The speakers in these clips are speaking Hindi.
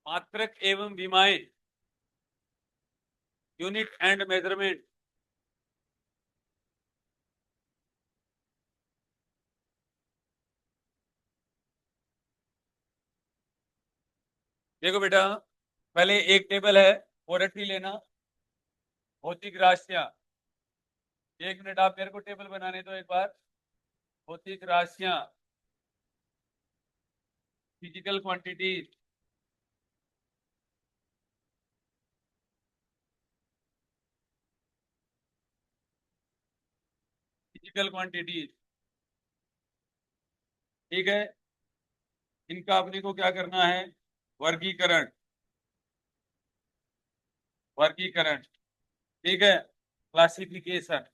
मात्रक एवं विमाएं, यूनिट एंड मेजरमेंट। देखो बेटा, पहले एक टेबल है, वो रट ही लेना। भौतिक राशियां, एक मिनट आप मेरे को टेबल बनाने दो एक बार। भौतिक राशियां, फिजिकल क्वांटिटीज, फिजिकल क्वांटिटीज। ठीक है, इनका अपने को क्या करना है? वर्गीकरण। वर्गीकरण, ठीक है। क्लासिफिकेशन।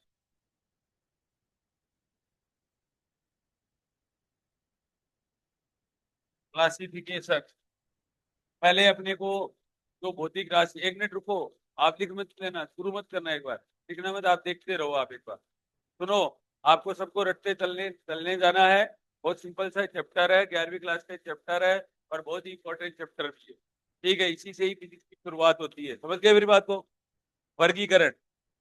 क्लासिफिकेशन, पहले अपने को जो भौतिक राशि, एक मिनट रुको। आप लिख मत लेना, शुरू मत करना, एक बार लिखना मत, आप देखते रहो। आप एक बार सुनो, आपको सबको रटते चलने चलने जाना है। बहुत सिंपल सा चैप्टर है, 11वीं क्लास का चैप्टर है, और बहुत ही इंपॉर्टेंट चैप्टर भी है। ठीक है, इसी से ही फिजिक्स की शुरुआत होती है, समझ गए मेरी बात को? वर्गीकरण।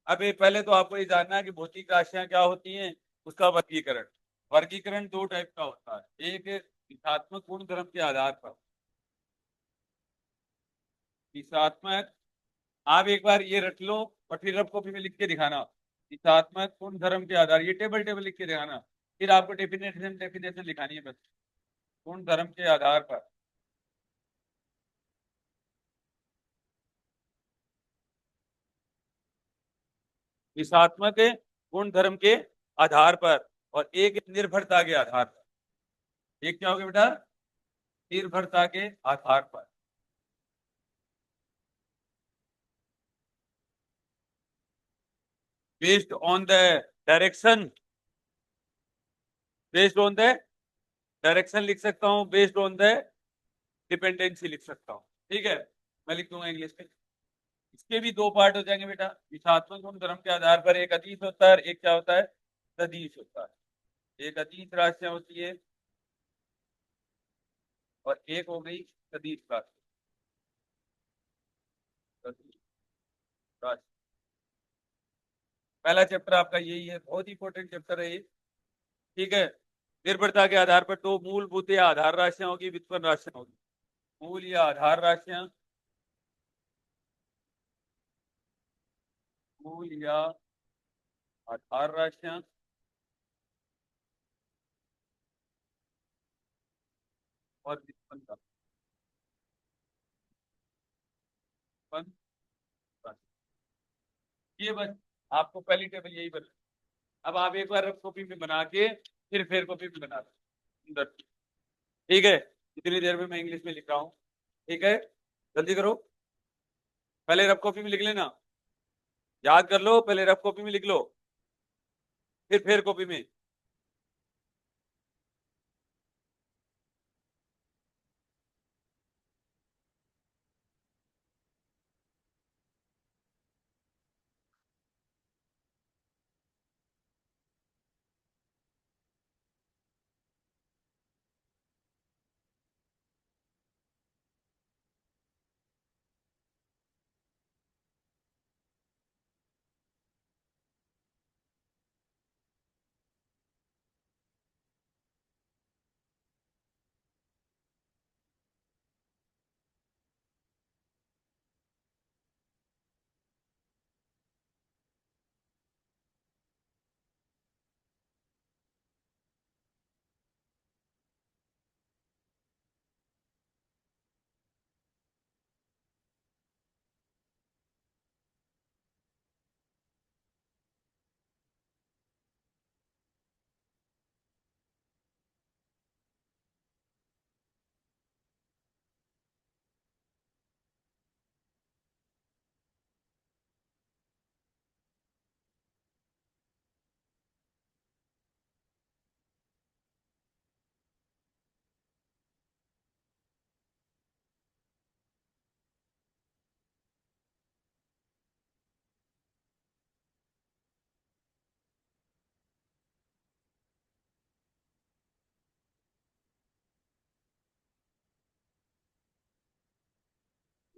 अब ये पहले तो आपको ये जानना है कि भौतिक राशियां क्या होती हैं, उसका वर्गीकरण। वर्गीकरण दो टाइप का होता है, एक दिशात्मक गुण धर्म के आधार पर। दिशात्मक, आप एक बार ये रट लो और फिर रफ कॉपी में लिख के दिखाना। दिशात्मक गुण धर्म के आधार, ये टेबल टेबल लिख के दिखाना। फिर आपको डेफिनेशन डेफिनेशन लिखानी है बस, गुण धर्म के आधार पर। दिशात्मक गुण धर्म के आधार पर, और एक निर्भरता के आधार पर। एक क्या हो गया बेटा? निर्भरता के आधार पर। Based on the direction, based on the direction लिख सकता हूँ, बेस्ड ऑन द डिपेंडेंसी लिख सकता हूँ। ठीक है, मैं लिख दूंगा इंग्लिश में। इसके भी दो पार्ट हो जाएंगे बेटा। दिशात्मक गुण धर्म के आधार पर एक अतीत होता है और एक क्या होता है? सदिश होता है। एक अतीत राशियां होती है और एक हो गई सदिश राशि। सदिश राशि, पहला चैप्टर आपका यही है, बहुत इंपॉर्टेंट चैप्टर है ये। ठीक है, निर्भरता के आधार पर दो मूलभूत या आधार राशियां होगी, व्युत्पन्न राशियां होगी। मूल या आधार राशियां, मूल या आधार राशियां, और व्युत्पन्न राशियां। ये बस आपको पहली टेबल यही बना। अब आप एक बार रफ कॉपी में बना के फिर फेर कॉपी में बना दो। ठीक है, इतनी देर में मैं इंग्लिश में लिख रहा हूँ। ठीक है, जल्दी करो, पहले रफ कॉपी में लिख लेना। याद कर लो, पहले रफ कॉपी में लिख लो, फिर फेर कॉपी में।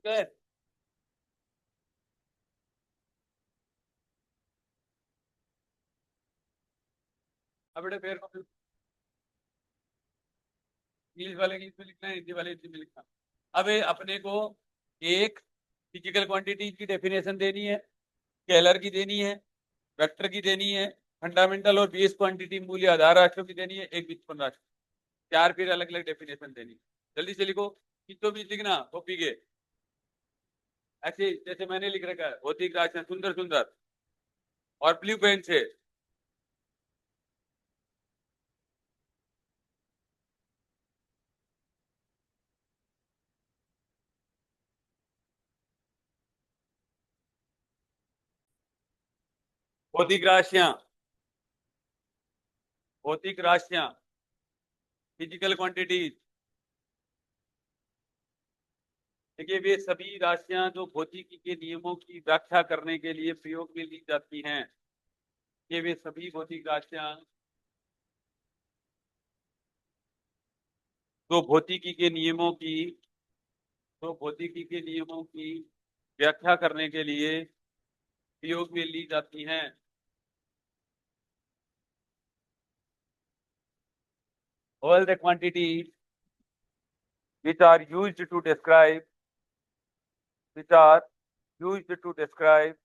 ठीक है। अब बेटे फिर इंग्लिश वाले इंग्लिश में लिखना है, हिंदी वाले हिंदी में लिखना। अब ये अपने को एक फिजिकल क्वांटिटी की डेफिनेशन देनी है, स्केलर की देनी है, वेक्टर की देनी है, फंडामेंटल और बेस क्वांटिटी मूल्य आधार राशियों की देनी है, एक व्युत्पन्न राशि। चार फिर अलग अलग डेफिनेशन देनी है। जल्दी से लिखो, किसको भी लिखना कॉपी के, ऐसे जैसे मैंने लिख रखा है, भौतिक राशियां सुंदर सुंदर और ब्लू पेन से। भौतिक राशियां, भौतिक राशियां, फिजिकल क्वांटिटीज। देखिए वे सभी राशियां जो भौतिकी के नियमों की व्याख्या करने के लिए प्रयोग में ली जाती हैं। ये वे सभी भौतिक राशियां जो भौतिकी के नियमों की, जो भौतिकी के नियमों की व्याख्या करने के लिए प्रयोग में ली जाती हैं। All the quantities which are used to describe, which are used to describe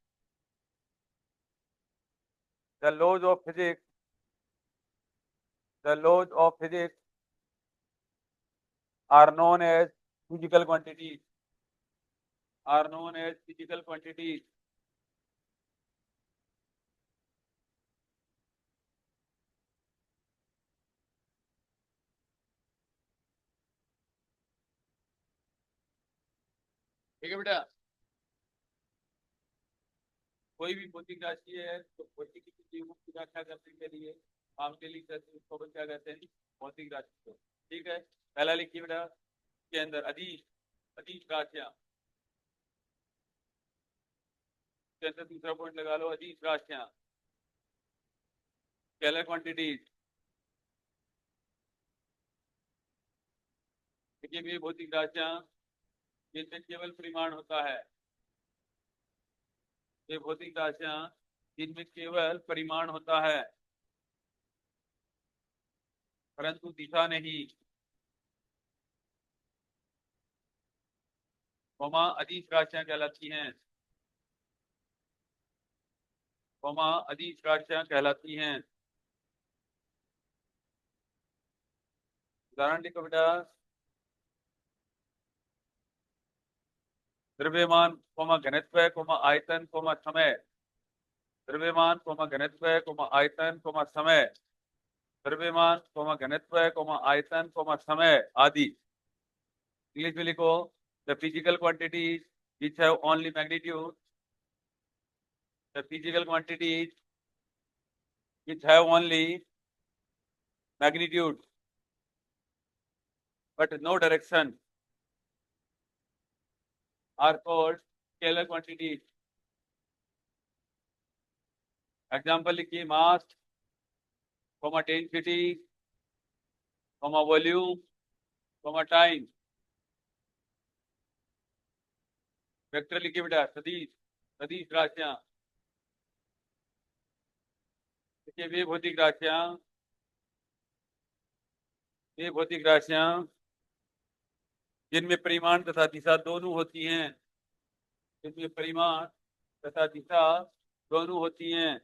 the laws of physics, the laws of physics are known as physical quantities, are known as physical quantities. ठीक है बेटा, कोई भी भौतिक राशि है तो भौतिकी के नियमों की व्याख्या करने के लिए हम लिख सकते हैं, उसको क्या कहते हैं, भौतिक राशि को। ठीक है, पहला लिखिए बेटा, के अंदर अदिश, अदिश राशियां, के अंदर दूसरा पॉइंट लगा लो, अदिश राशियां, स्केलर क्वांटिटीज। देखिए ये भौतिक राशियां जिनमें केवल परिमाण होता है, ये भौतिक राशियां जिनमें केवल परिमाण होता है परंतु दिशा नहीं, कोमा अदिश राशियां कहलाती हैं, कोमा अदिश राशियां कहलाती हैं। उदाहरण लिखो बेटा, द्रव्यमान कोमा घनत्व कोमा आयतन कोमा समय, द्रव्यमान कोमा घनत्व कोमा आयतन कोमा समय, द्रव्यमान कोमा घनत्व कोमा आयतन कोमा समय आदि। इंग्लिश में लिखो, the physical quantities which have only magnitude, the physical quantities which have only magnitude but no direction are called scalar quantities. Example लिखिए, mass comma density comma volume comma time. Vector लिखिए बेटा, सदिश, सदिश राशियां। देखिए वे भौतिक राशियां, वे भौतिक राशियां जिनमें परिमाण तथा दिशा दोनों होती हैं, जिनमें परिमाण तथा दिशा दोनों होती हैं,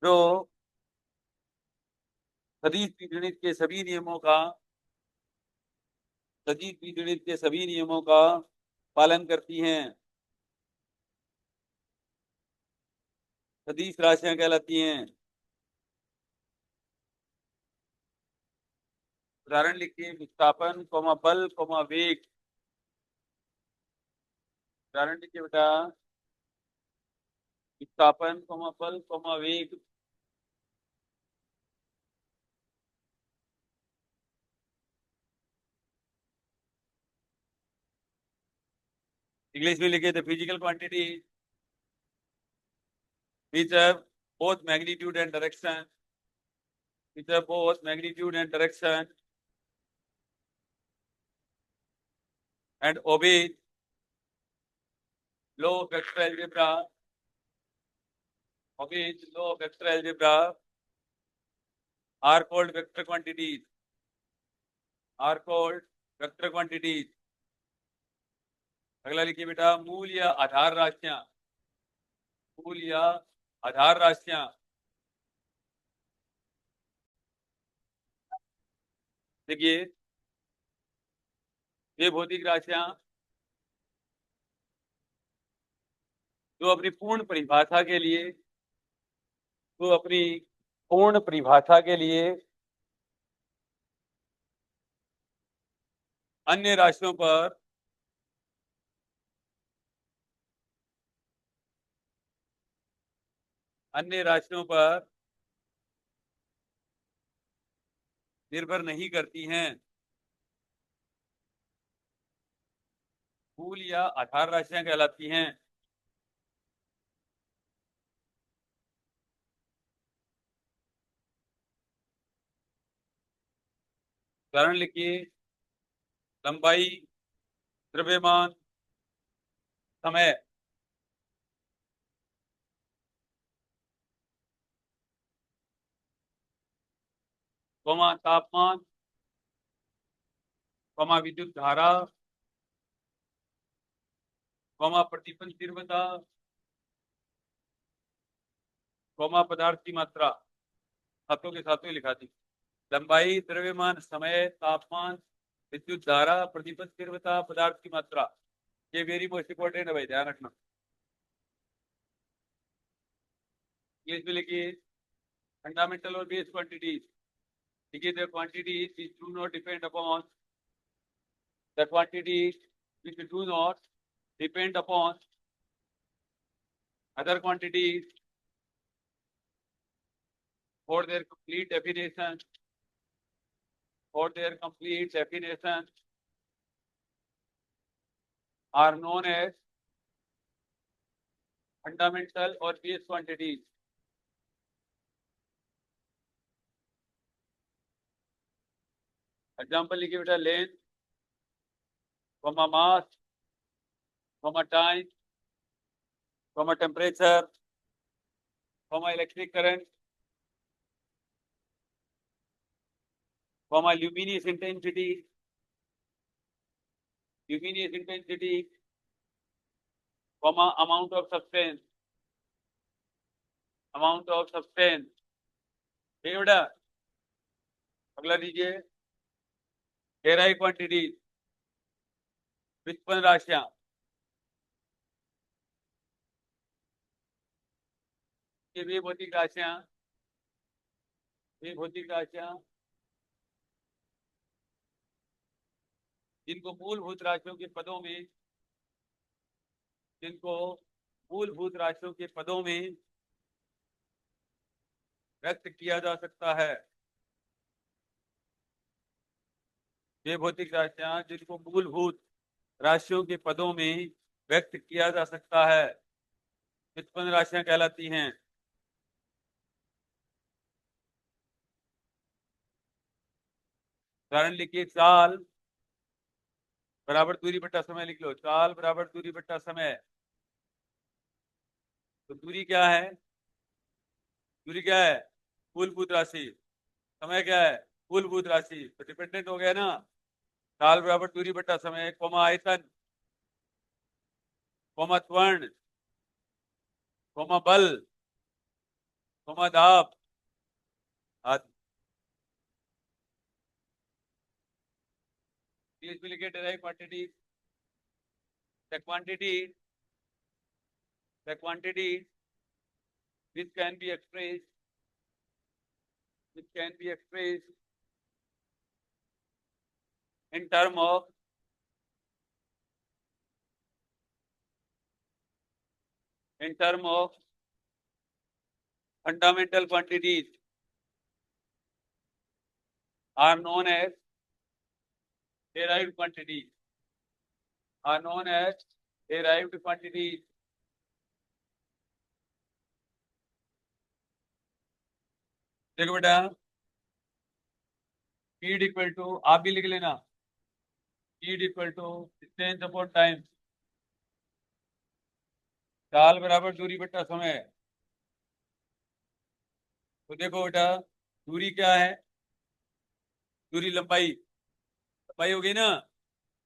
जो सदिश बीजगणित के सभी नियमों का, सदिश बीजगणित के सभी नियमों का पालन करती हैं, सदिश राशियां कहलाती हैं। उदाहरण लिखिए, विस्थापन कोमा बल कोमा वेग। उदाहरण लिखिए बेटा, विस्थापन कोमा बल कोमा वेग। इंग्लिश में लिखे, the physical quantity which have both magnitude and direction, which have both magnitude and direction and obey law of vector algebra, obey law of vector algebra are called vector quantities, are called vector quantities. अगला लिखिए बेटा, मूल या आधार राशियां, मूल या आधार राशियां देखिए, ये भौतिक राशियां जो अपनी पूर्ण परिभाषा के लिए, तो अपनी पूर्ण परिभाषा के लिए अन्य राशियों पर निर्भर नहीं करती हैं, मूल या आधार राशियां कहलाती हैं। उदाहरण लिखिए, लंबाई, द्रव्यमान, समय। तापमान, विद्युत धारा, प्रतिपन्न तीव्रता, पदार्थ की मात्रा। सातों के सातों ही लिखा दी। लंबाई, द्रव्यमान, समय, तापमान, विद्युत धारा, प्रतिपन्न तीव्रता, पदार्थ की मात्रा। ये वेरी मोस्ट इंपॉर्टेंट है भाई, ध्यान रखना। इंग्लिश में लिखिए, फंडामेंटल और बेस क्वांटिटीज। देखिए, the quantities which do not depend upon the quantities which do not depend upon other quantities for their complete definition, are known as fundamental or base quantities. Example लिखिए बेटा, length, mass, time, temperature, electric current, luminous intensity, amount of substance, ठीक है बेटा। अगला लीजिए, डेराइव क्वांटिटी, व्युत्पन्न राशियां। ये वे भौतिक राशियां जिनको मूलभूत राशियों के पदों में, व्यक्त किया जा सकता है। ये भौतिक राशियां जिनको मूलभूत राशियों के पदों में व्यक्त किया जा सकता है, व्युत्पन्न राशियां कहलाती हैं। उदाहरण लिखिए, चाल बराबर दूरी बट्टा समय लिख लो। चाल बराबर दूरी बट्टा समय। तो दूरी क्या है? मूलभूत राशि। समय क्या है? मूलभूत राशि। तो डिपेंडेंट हो गया ना। चाल बराबर दूरी बट्टा समय, आयतन, त्वरण, बल, दाब आदि। इसमें लिखे derive quantity, the quantity which can be expressed in term of fundamental quantities are known as derived quantities. देखो बेटा, स्पीड इक्वल टू, आप भी लिख लेना, speed equal to distance upon time, काल बराबर दूरी बटा समय। तो देखो बेटा, दूरी क्या है? दूरी लंबाई, लंबाई हो गई ना।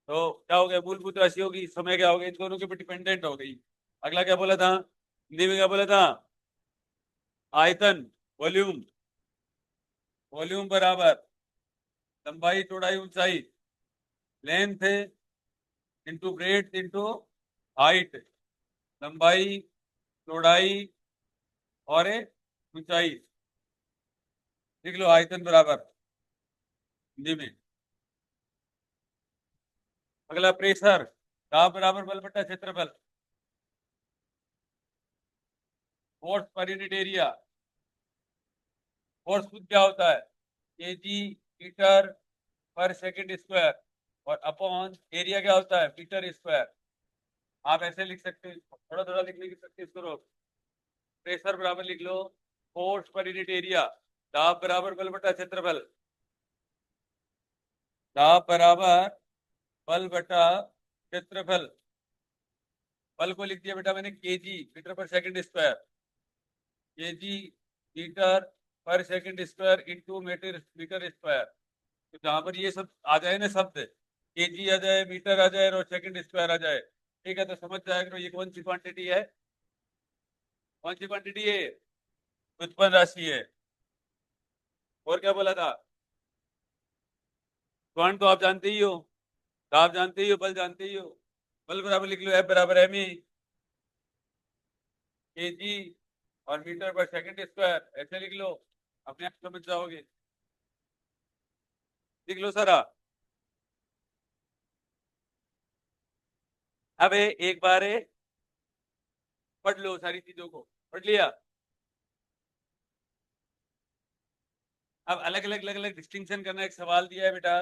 तो क्या हो गया? मूलभूत राशि होगी, समय क्या हो गया? इन दोनों के ऊपर डिपेंडेंट हो गई। अगला क्या बोला था? हिंदी में क्या बोला था? आयतन, वॉल्यूम। वॉल्यूम बराबर लंबाई चौड़ाई ऊंचाई, length into breadth into height. लंबाई, चौड़ाई और ऊंचाई। लिख लो आयतन बराबर हिंदी में। अगला प्रेशर, दाब बराबर बल बटा क्षेत्रफल। Force per unit area, force खुद क्या होता है? Kg metre per second square, और अपॉन एरिया क्या होता है? Metre square. आप ऐसे लिख सकते हो, थोड़ा थोड़ा लिखने की प्रैक्टिस करो। प्रेशर बराबर लिख लो फोर्स पर यूनिट एरिया, दाब बराबर बल बटा क्षेत्रफल। दाब बराबर बल बटा क्षेत्रफल। बल को लिख दिया बेटा मैंने kg metre per second square, kg metre per second square into metre metre square. तो जहां पर ये सब आ जाए ना शब्द, केजी आ जाए, मीटर आ जाए और सेकंड स्क्वायर आ जाए, ठीक है, तो समझ जाएगा ये कौन सी क्वांटिटी है। कौन सी क्वांटिटी है? व्युत्पन्न राशि है। और क्या बोला था? त्वरण तो आप जानते ही हो, दाब जानते ही हो, बल जानते ही हो। बल बराबर लिख लो एफ बराबर एम ई, केजी और मीटर पर सेकंड स्क्वायर, ऐसे लिख लो, अपने आप समझ जाओगे। लिख लो सारा। अब एक बार पढ़ लो सारी चीजों को। पढ़ लिया? अब अलग अलग अलग अलग डिस्टिंक्शन करना, एक सवाल दिया है बेटा।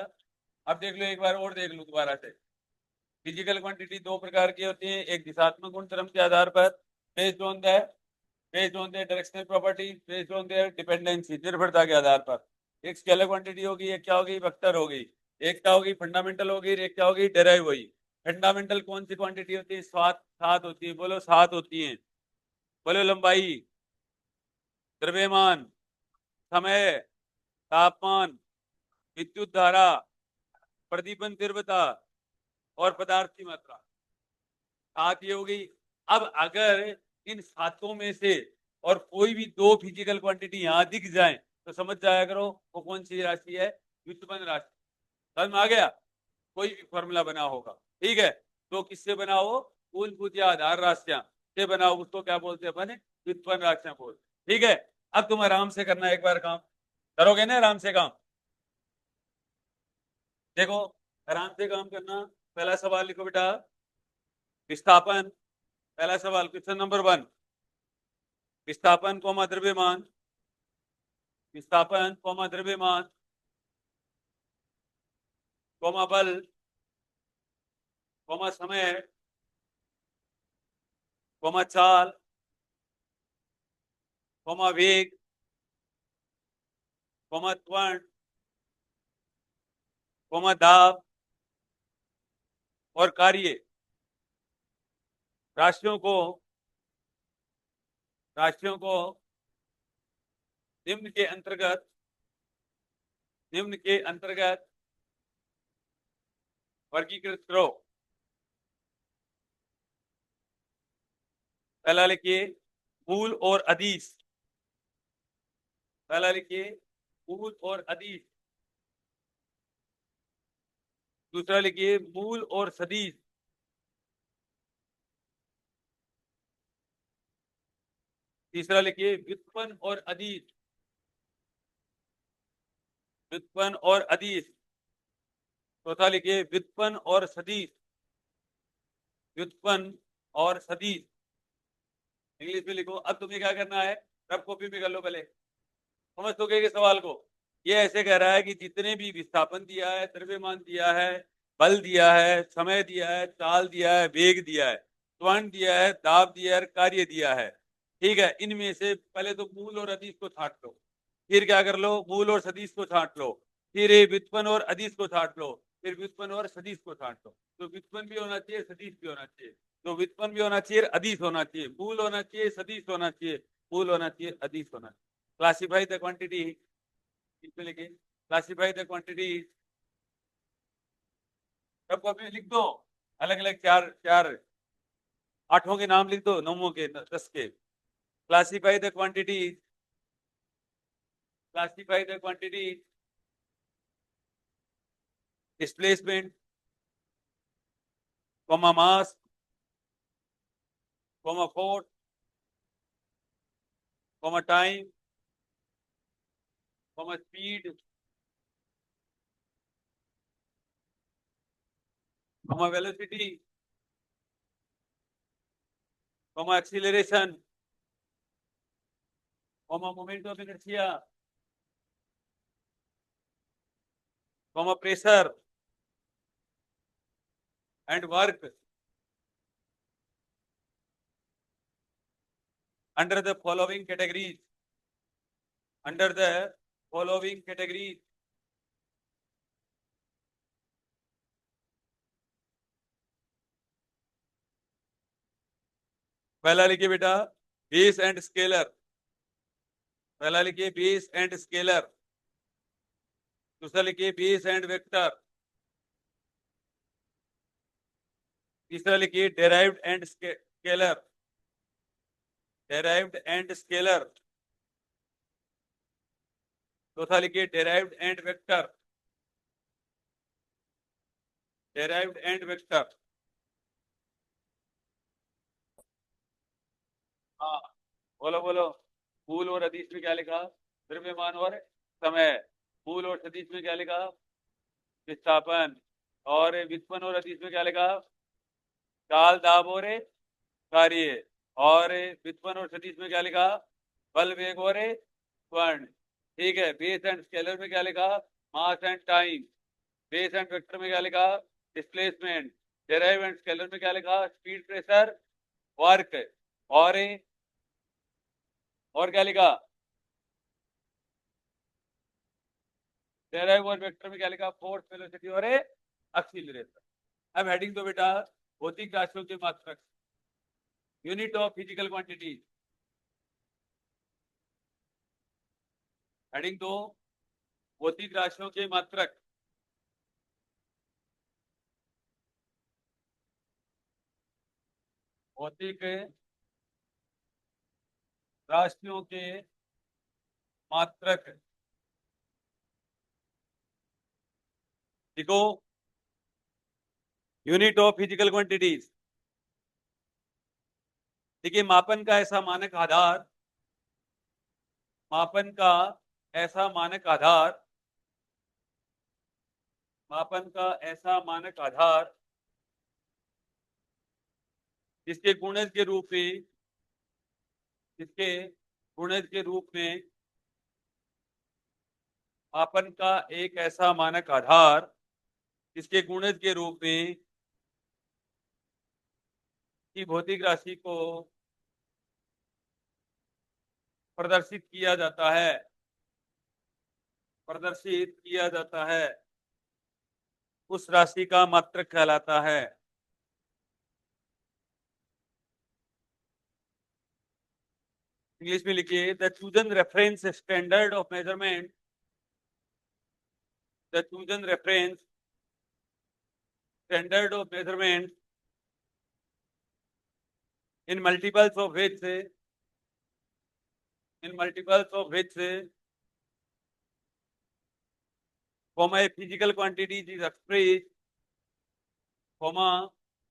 अब देख लो एक बार और, देख लो दोबारा से। फिजिकल क्वांटिटी दो प्रकार की होती है, एक दिशात्मक गुणधर्म के आधार पर, based on the directional property, based on the dependency, निर्भरता के आधार पर। एक स्केलर क्वांटिटी होगी, एक क्या होगी? वेक्टर होगी। एक क्या होगी? फंडामेंटल होगी, एक क्या होगी? डेराइव होगी। फंडामेंटल कौन सी क्वांटिटी होती है? सात, सात होती है, बोलो सात होती है। बोलो लंबाई, द्रव्यमान, समय, तापमान, विद्युत धारा, प्रदीपन तीव्रता और पदार्थ की मात्रा। सात ये हो गई। अब अगर इन सातों में से और कोई भी दो फिजिकल क्वांटिटी यहां दिख जाए तो समझ जाया करो वो कौन सी राशि है? व्युत्पन्न राशि। समझ में आ गया? कोई भी फॉर्मूला बना होगा, ठीक है, तो किससे बना हो? मूलभूत या आधार राशियां से बना हो, उसको क्या बोलते हैं अपन? व्युत्पन्न राशियां बोलते। ठीक है, अब तुम आराम से करना एक बार काम, करोगे ना आराम से काम? देखो, आराम से काम करना। पहला सवाल लिखो बेटा, विस्थापन। पहला सवाल क्वेश्चन नंबर 1, विस्थापन कोमा द्रव्यमान, विस्थापन कोमा द्रव्यमान कोमा बल कोमा समय कोमा चाल कोमा वेग कोमा त्वरण कोमा दाब और कार्य। राशियों को राशियों को निम्न के अंतर्गत, निम्न के अंतर्गत वर्गीकृत करो। पहला लिखिए मूल और अदिश। पहला लिखिए मूल और अदिश। दूसरा लिखिए मूल और सदिश। तीसरा लिखिए व्युत्पन्न और अदिश। व्युत्पन्न और अदिश। चौथा लिखिए व्युत्पन्न और सदिश। व्युत्पन्न और सदिश इंग्लिश में लिखो। अब तुम्हें क्या करना है? रफ कॉपी में कर लो पहले, समझ तो गए सवाल को। ये ऐसे कह रहा है कि जितने भी विस्थापन दिया है, द्रव्यमान दिया है, बल दिया है, समय दिया है, चाल दिया है, वेग दिया है, त्वरण दिया है, दाब दिया है, कार्य दिया है, ठीक है, इनमें से पहले तो मूल और अदिश को छांट लो। फिर क्या कर लो? मूल और सदिश को छांट लो। फिर ये व्युत्पन्न और अदिश को छांट लो। फिर व्युत्पन्न और सदिश को छांट दो। तो व्युत्पन्न भी होना चाहिए, सदिश भी होना चाहिए। तो व्युत्पन्न भी होना चाहिए, अदिश होना चाहिए, मूल होना चाहिए, सदिश होना चाहिए, मूल होना चाहिए, अदिश होना चाहिए। क्लासिफाई द क्वांटिटी, इसमें लिखिए क्लासिफाई द क्वांटिटी। सबको अपने लिख दो, अलग अलग चार चार, आठों के नाम लिख दो, नौों के, 10 के। Classify the quantity, classify the quantity, displacement, comma mass, comma force, comma time, comma speed, comma velocity, comma acceleration, comma moment of inertia, comma pressure and work under the following categories, under the following categories। पहला लिखिए बेटा बेस एंड स्केलर, पहला लिखिए बेस एंड स्केलर। दूसरा लिखिए बेस एंड वेक्टर। तीसरा लिखिए derived and scalar, derived and scalar. चौथा लिखिए derived and vector, derived and vector. हाँ, बोलो बोलो। मूल और अदिश में क्या लिखा? द्रव्यमान और समय। मूल और सदिश में क्या लिखा? विस्थापन। और व्युत्पन्न और अदिश में क्या लिखा? काल, दाब और कार्य। और व्युत्पन्न और सदिश में क्या लिखा? बल, वेग और त्वरण। ठीक है। बेस एंड स्केलर में क्या लिखा? मास and time. Base and vector में क्या लिखा? डिस्प्लेसमेंट। डेराइव एंड स्केलर में क्या लिखा? Speed, pressure, work. और क्या लिखा? डेराइव और वेक्टर में क्या लिखा? फोर्स, वेलोसिटी और एक्सीलरेशन। अब हेडिंग दो बेटा भौतिक राशियों के मात्रक, unit of physical quantity. Heading दो भौतिक राशियों के मात्रक। भौतिक राशियों के मात्रक। देखो, यूनिट ऑफ फिजिकल क्वांटिटीज। देखिए, मापन का ऐसा मानक आधार, मापन का ऐसा मानक आधार, मापन का ऐसा मानक आधार जिसके गुणज के रूप में, जिसके गुणज के रूप में, मापन का एक ऐसा मानक आधार जिसके गुणज के रूप में की भौतिक राशि को प्रदर्शित किया जाता है, प्रदर्शित किया जाता है, उस राशि का मात्रक कहलाता है। इंग्लिश में लिखिए the chosen reference standard of measurement, the chosen reference standard of measurement in multiples of which, in multiples of which, comma a physical quantity is expressed, comma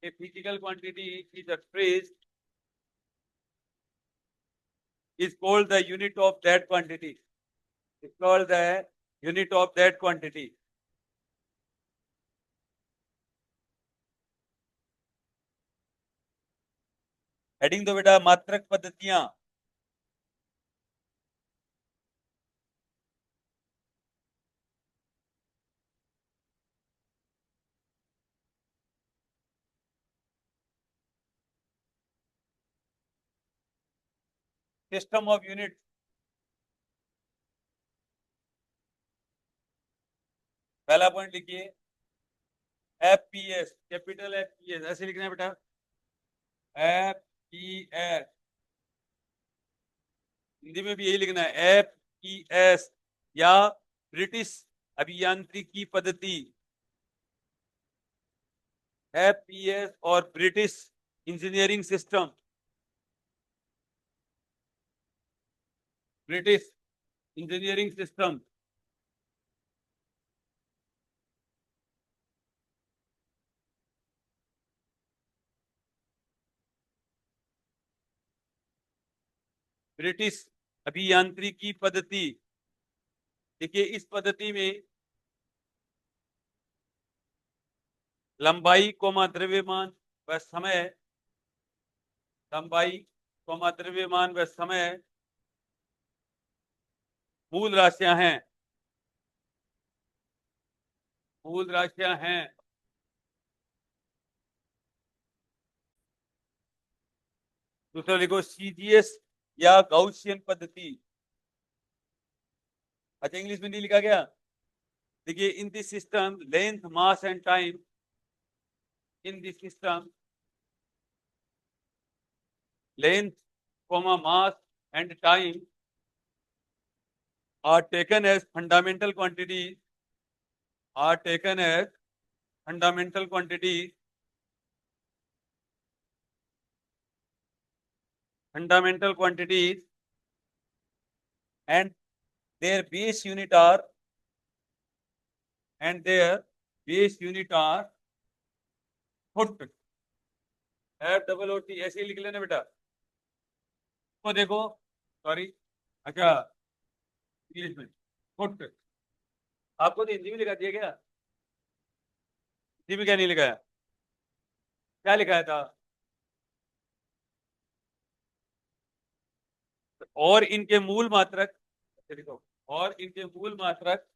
a physical quantity is expressed, is called the unit of that quantity, is called the unit of that quantity। Heading दो बेटा मात्रक पद्धतियां। System of unit. पहला पॉइंट लिखिए FPS, कैपिटल FPS ऐसे लिखना है बेटा, FPS। हिंदी में भी यही लिखना है, FPS, या ब्रिटिश अभियांत्रिकी पद्धति, FPS और British engineering system, British engineering system. British अभियांत्रिकी पद्धति। देखिए इस पद्धति में लंबाई कोमा द्रव्यमान व समय, लंबाई कोमा द्रव्यमान व समय मूल राशियां हैं, मूल राशियां हैं। दूसरा लिखो CGS या गाउसियन पद्धति। अच्छा इंग्लिश में नहीं लिखा गया। देखिए इन this system length mass and time, in this system length comma mass and time are taken as fundamental quantities, are taken as fundamental quantities, fundamental quantities, and their base unit are, and their base unit are foot, FOOT। ऐसे ही लिख लेना बेटा। तो देखो, सॉरी, अच्छा इंग्लिश में फुट, आपको तो हिंदी में लिखा दिया क्या? हिंदी में क्या नहीं लिखा है? क्या लिखाया था? और इनके मूल मात्रक, देखो, और इनके मूल मात्रक,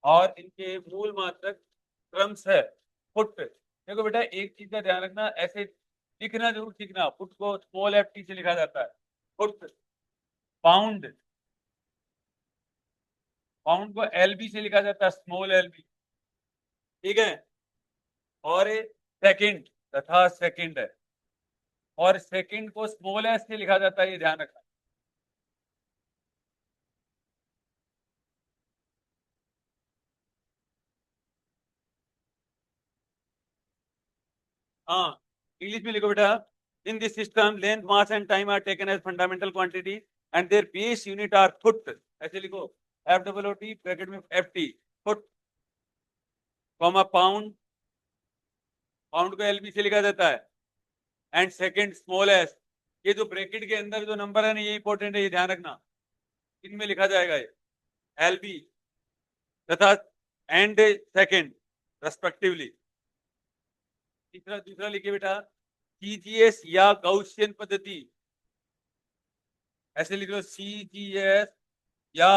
और इनके मूल मात्रक क्रम्स है फुट। देखो बेटा एक चीज का ध्यान रखना, ऐसे लिखना जरूर सीखना, फुट को स्मॉल FT से लिखा जाता है, फुट। पाउंड, पाउंड को LB से लिखा जाता है, स्मॉल LB, ठीक है। और सेकंड तथा सेकंड है, और सेकंड को स्मॉल S से लिखा जाता है, ये ध्यान रखना। हाँ इंग्लिश में लिखो बेटा, in this system length mass and time are taken as fundamental quantity and their base unit are foot. ऐसे लिखो, FOOT ब्रैकेट में FT, foot, comma pound, pound को LB से लिखा जाता है, एंड सेकंड स्मॉल S। ये जो ब्रैकेट के अंदर जो नंबर है ना, ये इंपॉर्टेंट है, ये ध्यान रखना, इनमें लिखा जाएगा ये LB तथा एंड सेकंड रेस्पेक्टिवली। तीसरा, दूसरा लिखिए बेटा, CGS या गाउसियन पद्धति। ऐसे लिख लो, CGS या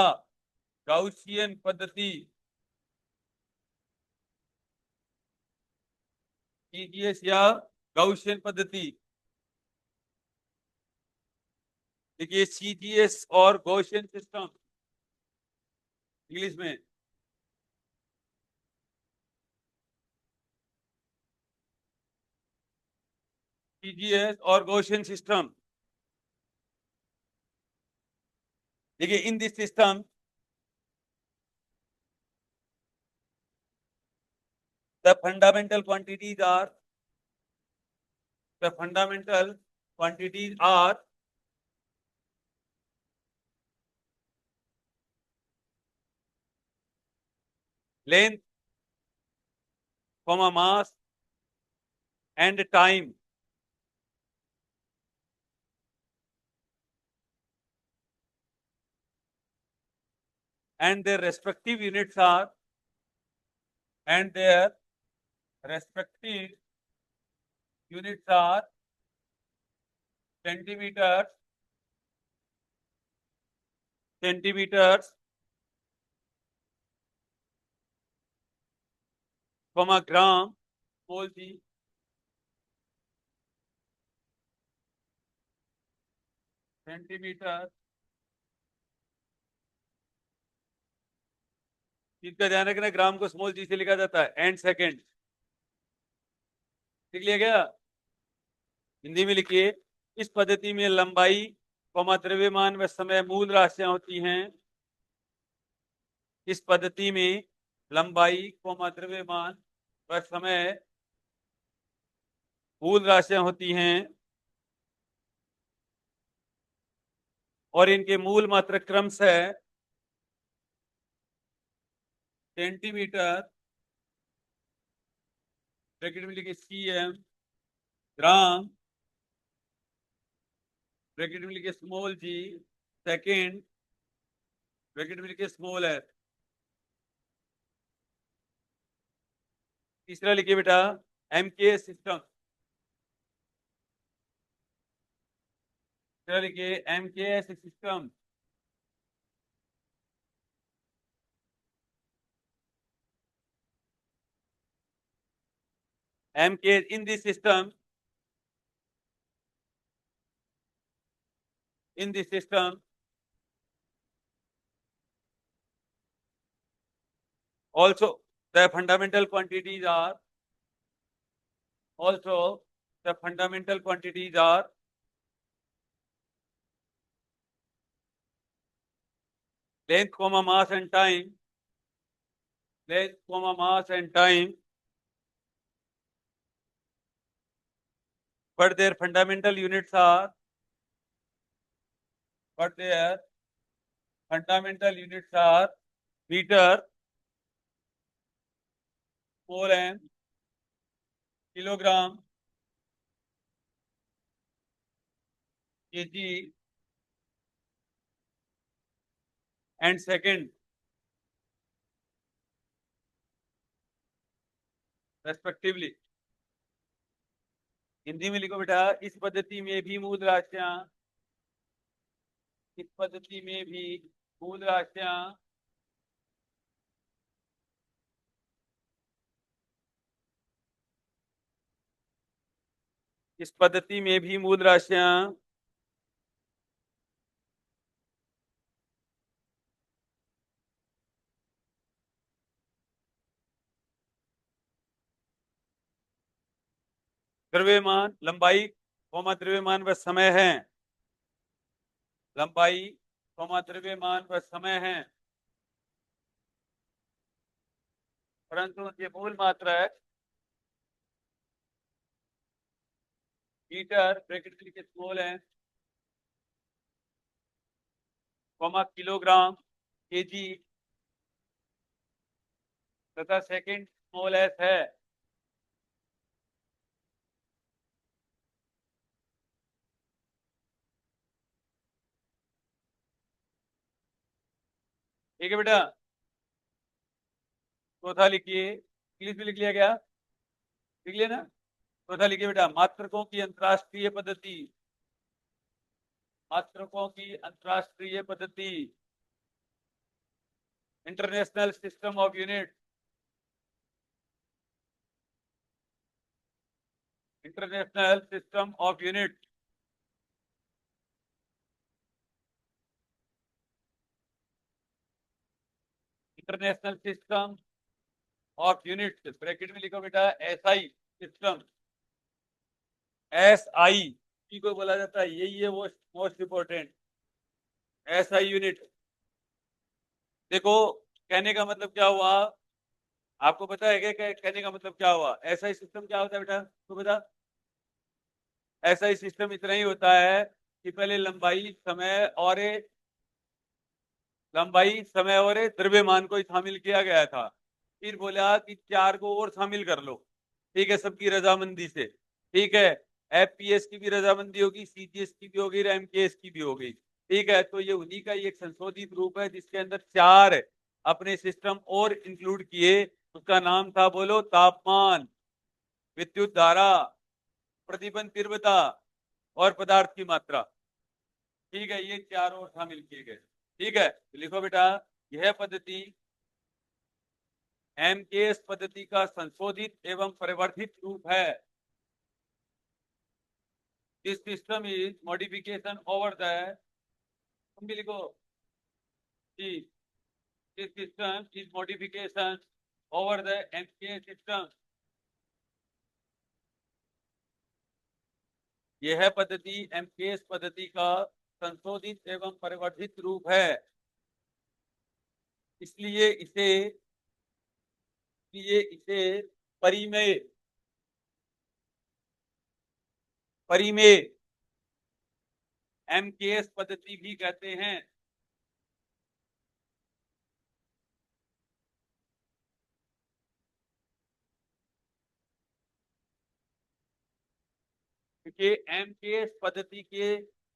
गाउसियन पद्धति, CGS या गाउसियन पद्धति। देखिए CGS और गाउसियन सिस्टम इंग्लिश में, CGS और गाउसियन सिस्टम। देखिए इन this system the fundamental quantities are, the fundamental quantities are length, comma mass and time, and their respective units are, and their respective units are centimeters, centimeters, comma gram, small g, centimeter, चीज का ध्यान रखना, ग्राम को स्मॉल जी से लिखा जाता है, एंड सेकेंड। लिख लिया गया? हिंदी में लिखिए। इस पद्धति में लंबाई, द्रव्यमान व समय मूल राशियां होती हैं। इस पद्धति में लंबाई, द्रव्यमान व समय मूल राशियां होती हैं और इनके मूल मात्रक क्रमशः सेंटीमीटर, ब्रैकेट में लिखिए सीएम, ग्राम, ब्रैकेट में लिखिए स्मॉल जी, सेकेंड, ब्रैकेट में लिखिए स्मॉल एस। तीसरा लिखिए बेटा एमके सिस्टम। तीसरा लिखिए MKS system. MK in this system, in this system, also the fundamental quantities are, also the fundamental quantities are length, mass and time, length, mass and time, but their fundamental units are, but their fundamental units are meter, mole and kilogram, kg and second respectively। Hindi में लिखो बेटा, इस पद्धति में भी मूल राशियां, इस पद्धति में भी मूल राशियां इस पद्धति में भी मूल राशियां द्रव्यमान, लंबाई, द्रव्यमान व समय है, लंबाई, द्रव्यमान व समय है, परंतु ये मूल मात्रा है मीटर, ब्रैकेट में लिखिए स्मॉल है, किलोग्राम, केजी तथा सेकंड स्मॉल एस है। ठीक है बेटा, चौथा लिखिए, इंग्लिश में लिख लिया गया, लिख लिया ना? चौथा लिखिए बेटा, मात्रकों की अंतरराष्ट्रीय पद्धति, मात्रकों की अंतरराष्ट्रीय पद्धति, international system of unit, international system of unit, international system of unit, bracket में लिखो बेटा एसआई सिस्टम, एसआई को बोला जाता है, यही है वो मोस्ट इंपोर्टेंट, एसआई यूनिट। देखो, कहने का मतलब क्या हुआ, आपको पता है क्या कहने का मतलब क्या हुआ? एसआई सिस्टम क्या होता है बेटा, तो बता। एसआई सिस्टम इतना ही होता है कि पहले लंबाई, समय और द्रव्यमान को शामिल किया गया था, फिर बोला कि चार को और शामिल कर लो, ठीक है, सबकी रजामंदी से, ठीक है, एफपीएस की भी रजामंदी होगी, सीजीएस की भी होगी, एमकेएस की भी होगी, ठीक है। तो ये उन्हीं का एक संशोधित रूप है जिसके अंदर चार अपने सिस्टम और इंक्लूड किए। उसका नाम था, बोलो, तापमान, विद्युत धारा, प्रतिबंध तीव्रता और पदार्थ की मात्रा, ठीक है, ये चार और शामिल किए गए, ठीक है। तो लिखो बेटा, यह पद्धति एमकेएस पद्धति का संशोधित एवं परिवर्तित रूप है। This system is modification over the, तुम भी लिखो जी, This system is modification over the MK system. यह पद्धति MKS पद्धति का संशोधित एवं परिवर्धित रूप है। इसलिए इसे परिमेय MKS पद्धति भी कहते हैं। क्योंकि MKS पद्धति के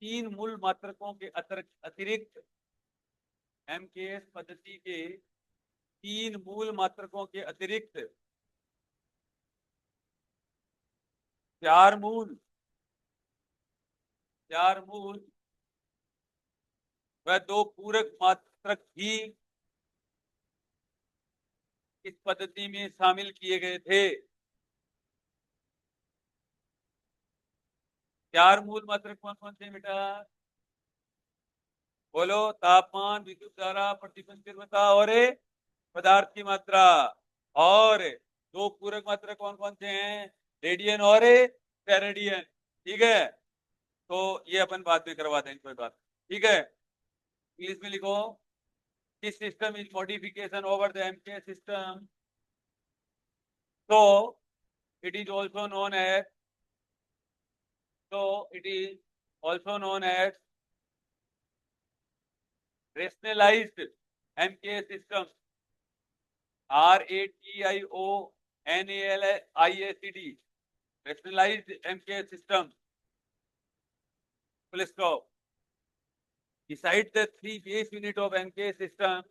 3 मूल मात्रकों के अतिरिक्त MKS पद्धति के 3 मूल मात्रकों के अतिरिक्त 4 मूल व 2 पूरक मात्रक भी इस पद्धति में शामिल किए गए थे। 4 मूल मात्रक कौन कौन से बेटा? बोलो। तापमान, विद्युत धारा, प्रतिबंध तीव्रता और पदार्थ की मात्रा। और 2 पूरक मात्रक कौन कौन से हैं? रेडियन और टेरेडियन। ठीक है, तो ये अपन बाद में करवा देंगे, कोई बात। ठीक है, इंग्लिश में लिखो। This system is modification over the MK system, so it is also known as rationalized MK system, RATIONALIACD, rationalized MK system. Full stop. Beside the 3 base unit of MK system,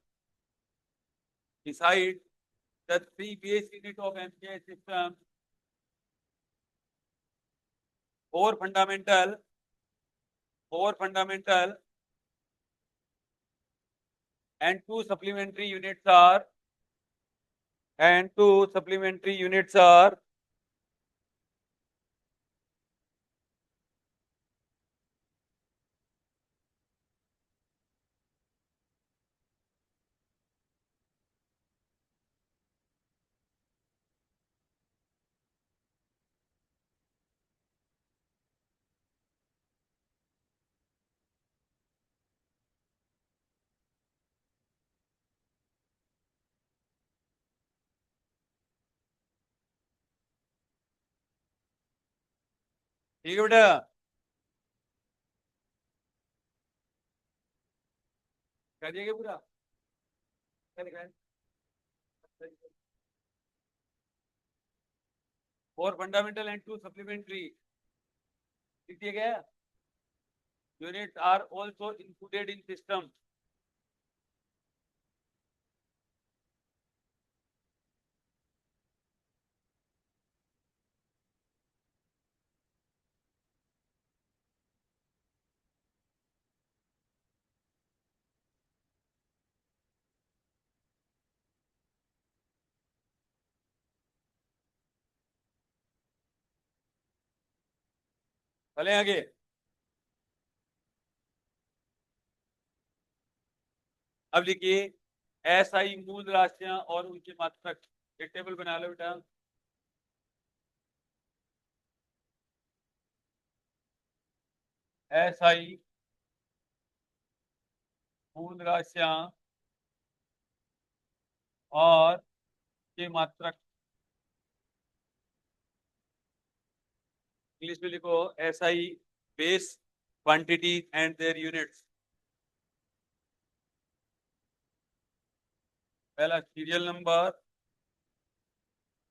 four fundamental and 2 supplementary units are ठीक है बेटा। कर दिया पूरा? क्या लिखा है? 4 fundamental and 2 supplementary लिख दिया गया। Units are also included in system. चले आगे। अब लिखिए SI मूल राशियां और उनके मात्रक। एक टेबल बना लो बेटा। SI मूल राशियां और के मात्रक। इंग्लिश में लिखो SI base quantity and their units. पहला सीरियल नंबर,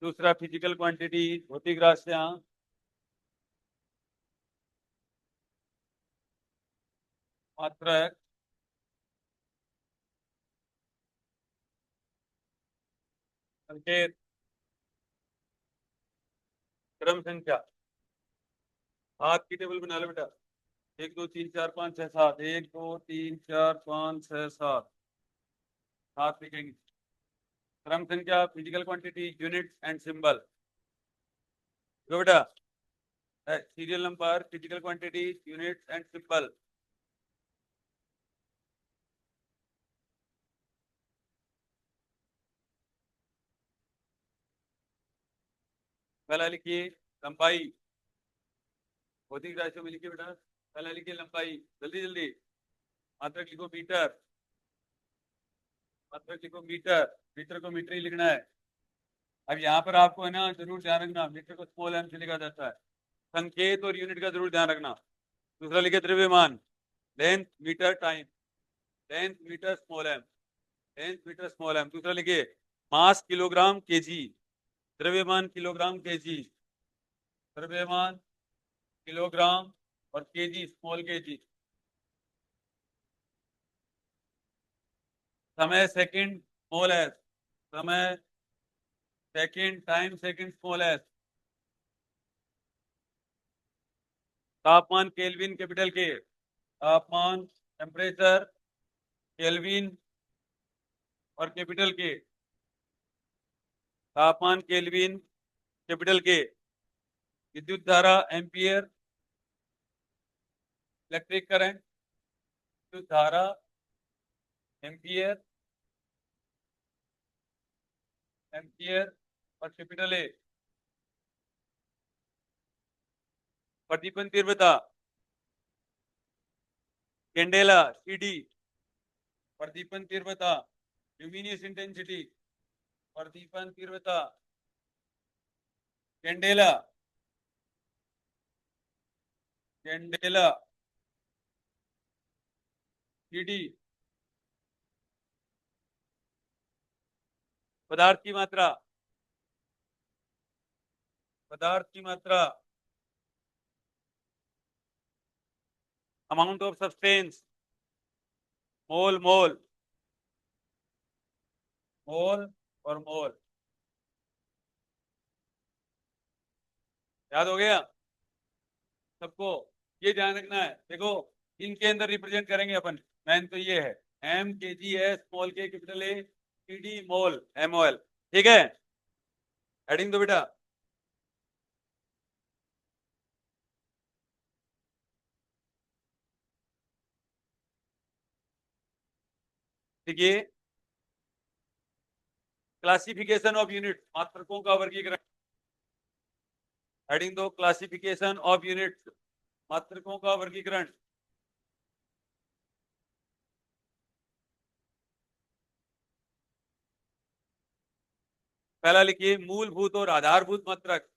दूसरा फिजिकल क्वांटिटी भौतिक राशियां, मात्रक, संकेत, क्रम संख्या। 7 की टेबल बना लो बेटा। 1 2 3 4 5 6 7। 1 2 3 4 5 6 7 7 लिखेंगे। क्रम संख्या, physical quantity, units and symbol. जो बेटा serial number, physical quantity, units and symbol. पहला लिखिए लंबाई, भौतिक राशियों में लिखिए बेटा, पहला लिखिए लंबाई, जल्दी जल्दी। मात्रक लिखो मीटर, मात्रक लिखो मीटर, मीटर को मीटर ही लिखना है। अब यहाँ पर आपको है ना जरूर ध्यान रखना, मीटर को स्मॉल एम से लिखा जाता है, संकेत और यूनिट का जरूर ध्यान रखना। दूसरा लिखे द्रव्यमान, length metre time, length metre small m, length metre small m. दूसरा लिखे मास किलोग्राम केजी, द्रव्यमान किलोग्राम केजी, द्रव्यमान किलोग्राम और केजी स्मॉल केजी। समय सेकंड स्मॉल एस, समय second, time second small s. तापमान केल्विन कैपिटल के, तापमान टेम्परेचर केल्विन और कैपिटल के, तापमान केल्विन कैपिटल के। विद्युत धारा एम्पियर, इलेक्ट्रिक करंट, विद्युत धारा एम्पियर, एम्पियर और कैपिटल ए। प्रदीपन तीव्रता, कैंडेला सीडी, प्रदीपन तीव्रता, ल्यूमिनियस इंटेंसिटी, प्रदीपन तीव्रता, कैंडेला, कैंडेला सीडी। पदार्थ की मात्रा, पदार्थ की मात्रा, अमाउंट ऑफ सब्सटेंस, मोल मोल, मोल और मोल। याद हो गया सबको? ये ध्यान रखना है। देखो इनके अंदर रिप्रेजेंट करेंगे अपन, मैन तो ये है M K G S small k capital A T D mole M O L. ठीक है, हेडिंग दो बेटा। देखिए क्लासिफिकेशन ऑफ यूनिट, मात्रकों का वर्गीकरण। हेडिंग दो क्लासिफिकेशन ऑफ यूनिट, मात्रकों का वर्गीकरण। पहला लिखिए मूलभूत और आधारभूत मात्रक,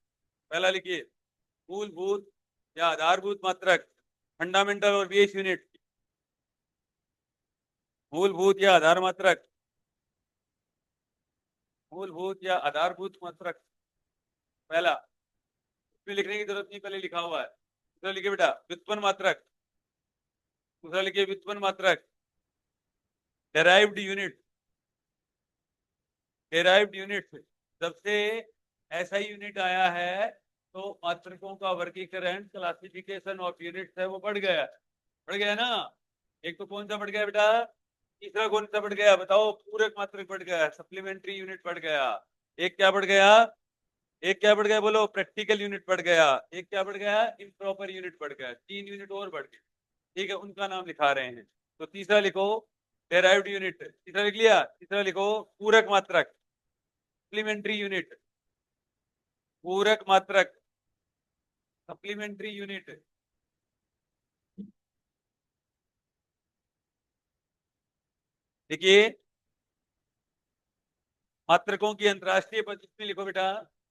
पहला लिखिए मूलभूत या आधारभूत मात्रक, फंडामेंटल और बेस यूनिट। मूलभूत या आधार मात्रक, मूलभूत या आधारभूत मात्रक पहला, इसमें लिखने की जरूरत नहीं, पहले लिखा हुआ है। दूसरा लिखिए बेटा व्युत्पन्न मात्रक, दूसरा लिखिए व्युत्पन्न मात्रक, डेराइव्ड यूनिट, डेराइव्ड यूनिट। जब से ऐसा यूनिट आया है तो मात्रकों का वर्गीकरण, क्लासिफिकेशन ऑफ यूनिट्स है वो बढ़ गया, बढ़ गया ना। एक तो कौन सा बढ़ गया बेटा, तीसरा कौन सा बढ़ गया बताओ, पूरक मात्रक बढ़ गया, सप्लीमेंट्री यूनिट बढ़ गया। एक क्या बढ़ गया, एक क्या बढ़ गया बोलो, प्रैक्टिकल यूनिट बढ़ गया। एक क्या बढ़ गया, इम्प्रॉपर यूनिट बढ़ गया। 3 यूनिट और बढ़ गए। ठीक है, उनका नाम लिखा रहे हैं। तो तीसरा लिखो डेराइव्ड यूनिट, तीसरा लिख लिया। तीसरा लिखो पूरक मात्रक, सप्लीमेंट्री यूनिट, पूरक मात्रक, सप्लीमेंट्री यूनिट। देखिए मात्रकों की अंतरराष्ट्रीय पद्धति में लिखो बेटा,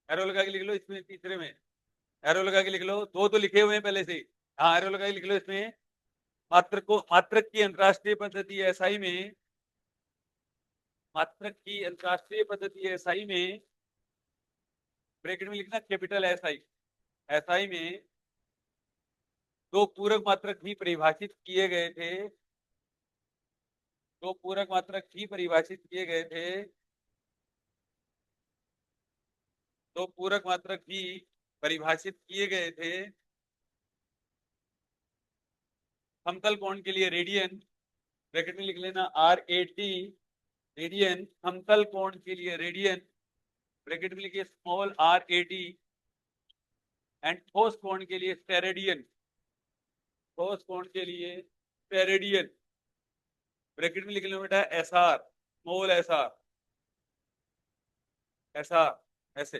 एरो लगा के लिख लो इसमें, तीसरे में एरो लगा के लिख लो। दो तो लिखे हुए हैं पहले से, हाँ एरो लगा के लिख लो इसमें। मात्रकों, मात्रक की अंतरराष्ट्रीय पद्धति एसआई में, मात्रक की अंतरराष्ट्रीय पद्धति एसआई में, ब्रैकेट में लिखना कैपिटल एसआई। एसआई में दो पूरक मात्रक भी परिभाषित किए गए थे, दो पूरक मात्रक भी परिभाषित किए गए थे, दो पूरक मात्रक भी परिभाषित किए गए थे। समतल कोण के लिए रेडियन, ब्रैकेट में लिख लेना आर ए टी, रेडियन। समतल कोण के लिए रेडियन, ब्रैकेट में लिखिए small R A T. And ठोस कोण के लिए स्टेरेडियन, ठोस कोण के लिए स्टेरेडियन, ब्रैकेट में लिख लो बेटा S R, small S R, S R ऐसे।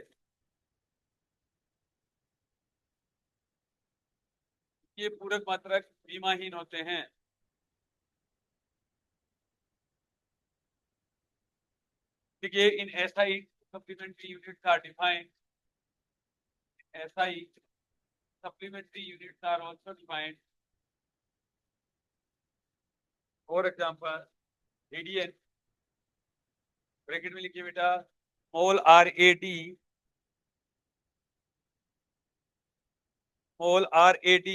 ये पूरक मात्रक सीमाहीन होते हैं। देखिए इन SI supplementary units are defined. SI supplementary units are also defined. For example, radian, bracket में लिखिए बेटा, मोल RAD, मोल RAD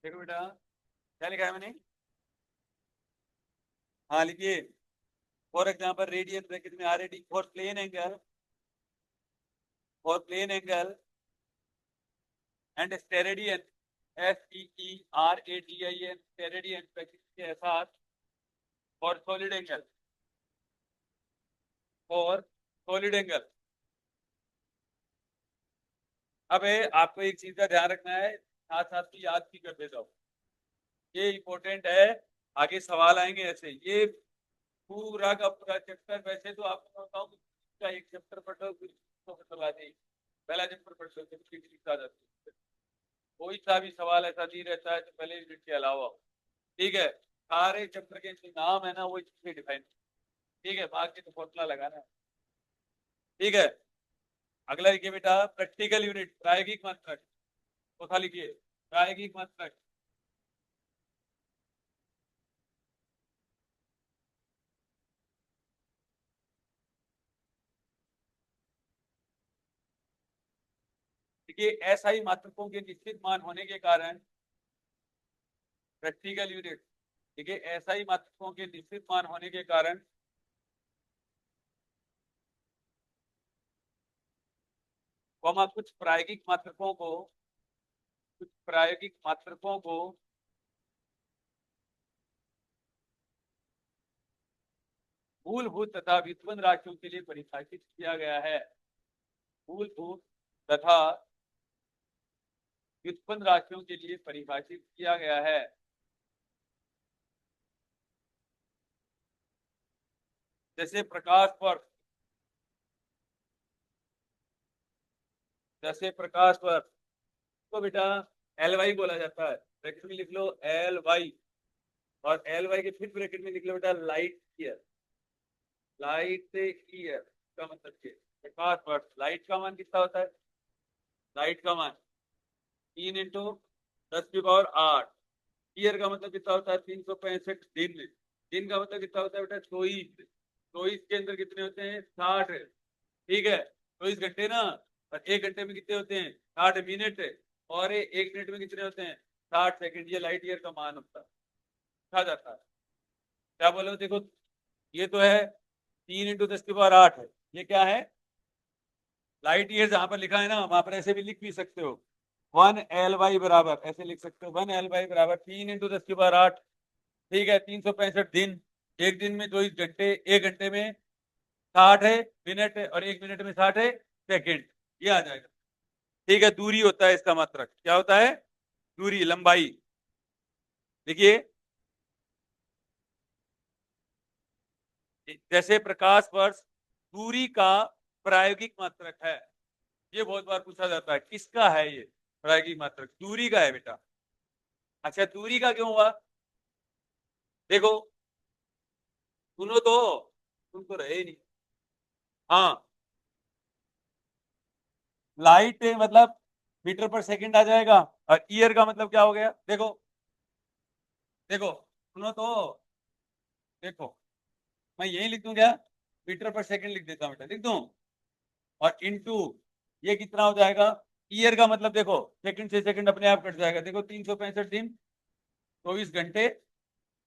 देखो बेटा क्या लिखा है मैंने, हाँ लिखिए। फॉर एग्जाम्पल रेडियन ब्रैकेट में RAD for plane angle, for plane angle and steradian, STERADIN steradian bracket के साथ, for solid angle, for solid angle. अब आपको एक चीज का ध्यान रखना है, साथ साथ में याद भी कर देता हूँ, ये इंपॉर्टेंट है, आगे सवाल आएंगे ऐसे। ये पूरा का पूरा चैप्टर, वैसे तो आपको बताऊं का एक चैप्टर पढ़ लो फिर इसको करवा दें, पहला चैप्टर पढ़ लो फिर फिजिक्स आ जाती है। कोई सा भी सवाल ऐसा नहीं रहता है जो पहले यूनिट के अलावा, ठीक है। सारे चैप्टर के जो नाम है ना वो इससे डिफाइन, ठीक है, बाकी तो फॉर्मूला लगाना है, ठीक है। अगला लिखिए बेटा, प्रैक्टिकल यूनिट, प्रायोगिक मात्रक, चौथा लिखिए प्रायोगिक मात्रक। देखिए SI मात्रकों के निश्चित मान होने के कारण, प्रैक्टिकल यूनिट, देखिए SI मात्रकों के निश्चित मान होने के कारण कुछ प्रायोगिक मात्रकों को, कुछ प्रायोगिक मात्रकों को मूलभूत तथा व्युत्पन्न राशियों के लिए परिभाषित किया गया है। मूलभूत तथा व्युत्पन्न राशियों के लिए परिभाषित किया गया है। जैसे प्रकाश वर्ष, जैसे प्रकाश वर्ष को बेटा LY बोला जाता है, ब्रैकेट में लिख लो LY, और LY के फिर ब्रैकेट में लिख लो बेटा लाइट ईयर, लाइट से ईयर का मतलब क्या, प्रकाश वर्ष, लाइट का मान कितना होता है, लाइट का मान 3 × 10⁸, ईयर का मतलब कितना होता है 365 दिन, दिन का मतलब कितना होता है बेटा 24, 24 के अंदर कितने होते हैं 60, ठीक है, 24 घंटे ना, और 1 घंटे में कितने होते हैं 60 मिनट, और 1 मिनट में कितने होते हैं 60 सेकंड, ये लाइट ईयर का मान होता है, कहा जाता है। क्या बोलो, देखो ये तो है 3 × 10⁸ है, ये क्या है लाइट ईयर, जहां पर लिखा है ना वहां पर ऐसे भी लिख भी सकते हो, 1 LY बराबर, ऐसे लिख सकते हो 1 LY बराबर 3 × 10⁸, ठीक है, 365 दिन, एक दिन में 24 घंटे, 1 घंटे में 60 मिनट, और 1 मिनट में 60 सेकंड, ये आ जाएगा, ठीक है। दूरी होता है इसका मात्रक, क्या होता है, दूरी, लंबाई। देखिए जैसे प्रकाश वर्ष दूरी का प्रायोगिक मात्रक है, ये बहुत बार पूछा जाता है किसका है ये प्रायोगिक मात्रक, दूरी का है बेटा। अच्छा दूरी का क्यों हुआ, देखो सुनो तो, सुन तो रहे ही नहीं, हाँ लाइट मतलब मीटर पर सेकंड आ जाएगा, और ईयर का मतलब क्या हो गया, देखो देखो सुनो तो, देखो मैं यही लिख दूं क्या, मीटर पर सेकंड लिख देता हूँ बेटा, लिख दूं, और इनटू ये कितना हो जाएगा, ईयर का मतलब देखो सेकंड से सेकंड अपने आप कट जाएगा, देखो 365 दिन 24 घंटे,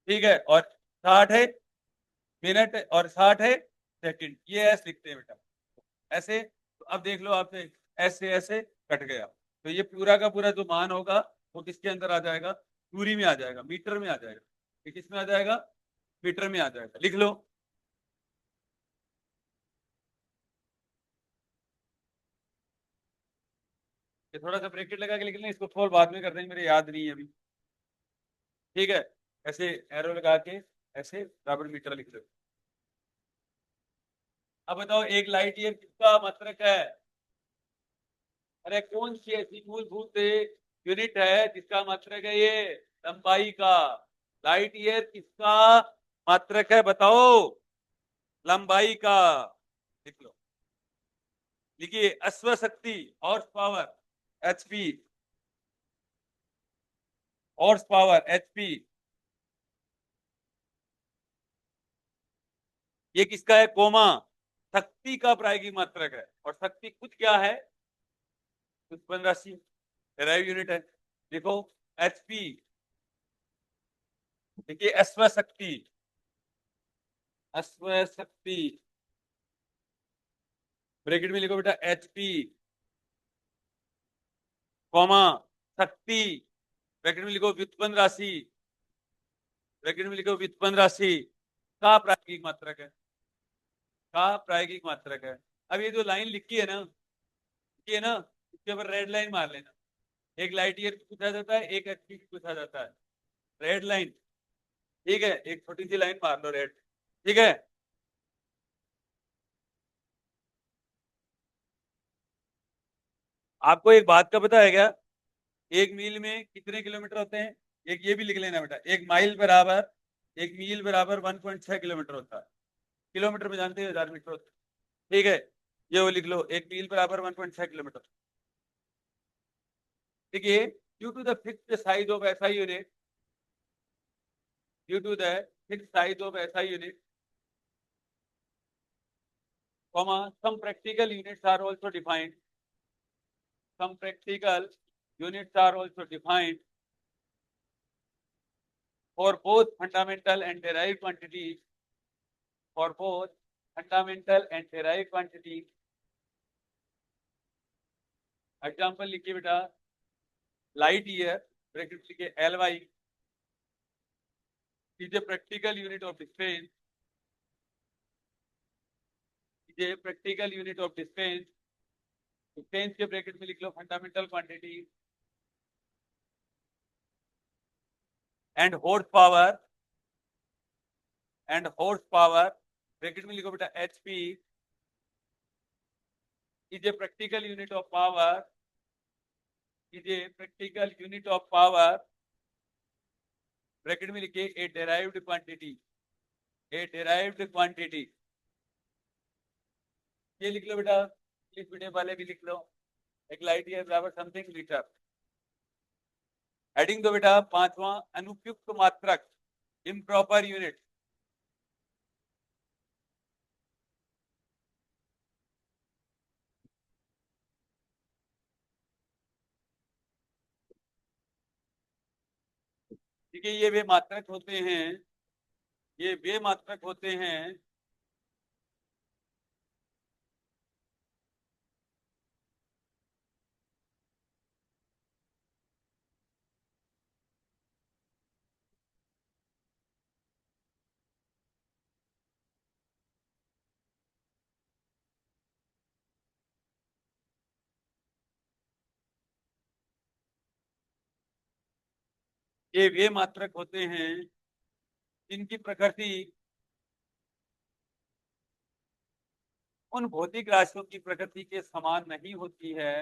ठीक है, और 60 है मिनट और 60 है सेकंड, ये ऐसे लिखते हैं बेटा, ऐसे। तो अब देख लो आपसे ऐसे ऐसे कट गया, तो ये पूरा का पूरा जो मान होगा वो किसके अंदर आ जाएगा, दूरी में आ जाएगा, मीटर में आ जाएगा, ये किस में आ जाएगा, मीटर में आ जाएगा, लिख लो। ये थोड़ा सा ब्रैकेट लगा के लिख लें, इसको खोल बाद में कर देंगे, मेरे याद नहीं है अभी, ठीक है, ऐसे एरो लगा के ऐसे बराबर मीटर लिख लो। अब बताओ एक लाइट ईयर किसका मात्रक है, अरे कौन सी ऐसी मूलभूत यूनिट है जिसका मात्रक है ये, लंबाई का, लाइट ईयर किसका मात्रक है बताओ, लंबाई का, लिख लो, लिखिए अश्व शक्ति, horse power HP, horse power HP, ये किसका है, कोमा, शक्ति का प्रायोगिक मात्रक है, और शक्ति कुछ क्या है, उत्पन्न राशि, डेराइव यूनिट है, देखो एचपी, देखिए अश्व शक्ति, अश्व शक्ति, ब्रैकेट में लिखो बेटा एचपी, कॉमा शक्ति, ब्रैकेट में लिखो व्युत्पन्न राशि, ब्रैकेट में लिखो व्युत्पन्न राशि का प्रायोगिक मात्रक है, का प्रायोगिक मात्रक है। अब ये जो लाइन लिखी है ना, लिखी है ना, इसके ऊपर रेड लाइन मार लेना, एक लाइट ईयर पूछा जाता है, एक एचपी पूछा जाता है, रेड लाइन, ठीक है, एक छोटी सी लाइन मार लो रेड, ठीक है। आपको एक बात का पता है क्या, एक मील में कितने किलोमीटर होते हैं, एक ये भी लिख लेना बेटा, एक माइल बराबर, एक मील बराबर 1.6 किलोमीटर होता है, किलोमीटर में जानते हो 1000 मीटर होता है, ठीक है, ये वो लिख लो, एक मील बराबर 1.6 किलोमीटर, देखिए due to the fixed size of SI unit, due to the fixed size of SI unit, some practical units are also defined, some practical units are also defined for both fundamental and derived quantities, for both fundamental and derived quantities, example लिखिए बेटा, लाइट ईयर ब्रैकेट लिखिए L Y is a practical unit of distance, is a practical unit of distance, distance के ब्रैकेट में लिख लो fundamental quantity, and horse power, and horse power bracket में लिखो बेटा HP is a practical unit of power, is a practical unit of power, bracket में लिखिए a derived quantity, a derived quantity, ये लिख लो बेटा, इंग्लिश मीडियम वाले भी लिख लो, एक लाइट ईयर बराबर समथिंग मीटर, हेडिंग दो बेटा पांचवा, अनुपयुक्त मात्रक, इम्प्रॉपर यूनिट, ठीक है, ये वे मात्रक होते हैं, ये वे मात्रक होते हैं, ये वे मात्रक होते हैं जिनकी प्रकृति उन भौतिक राशियों की प्रकृति के समान नहीं होती है,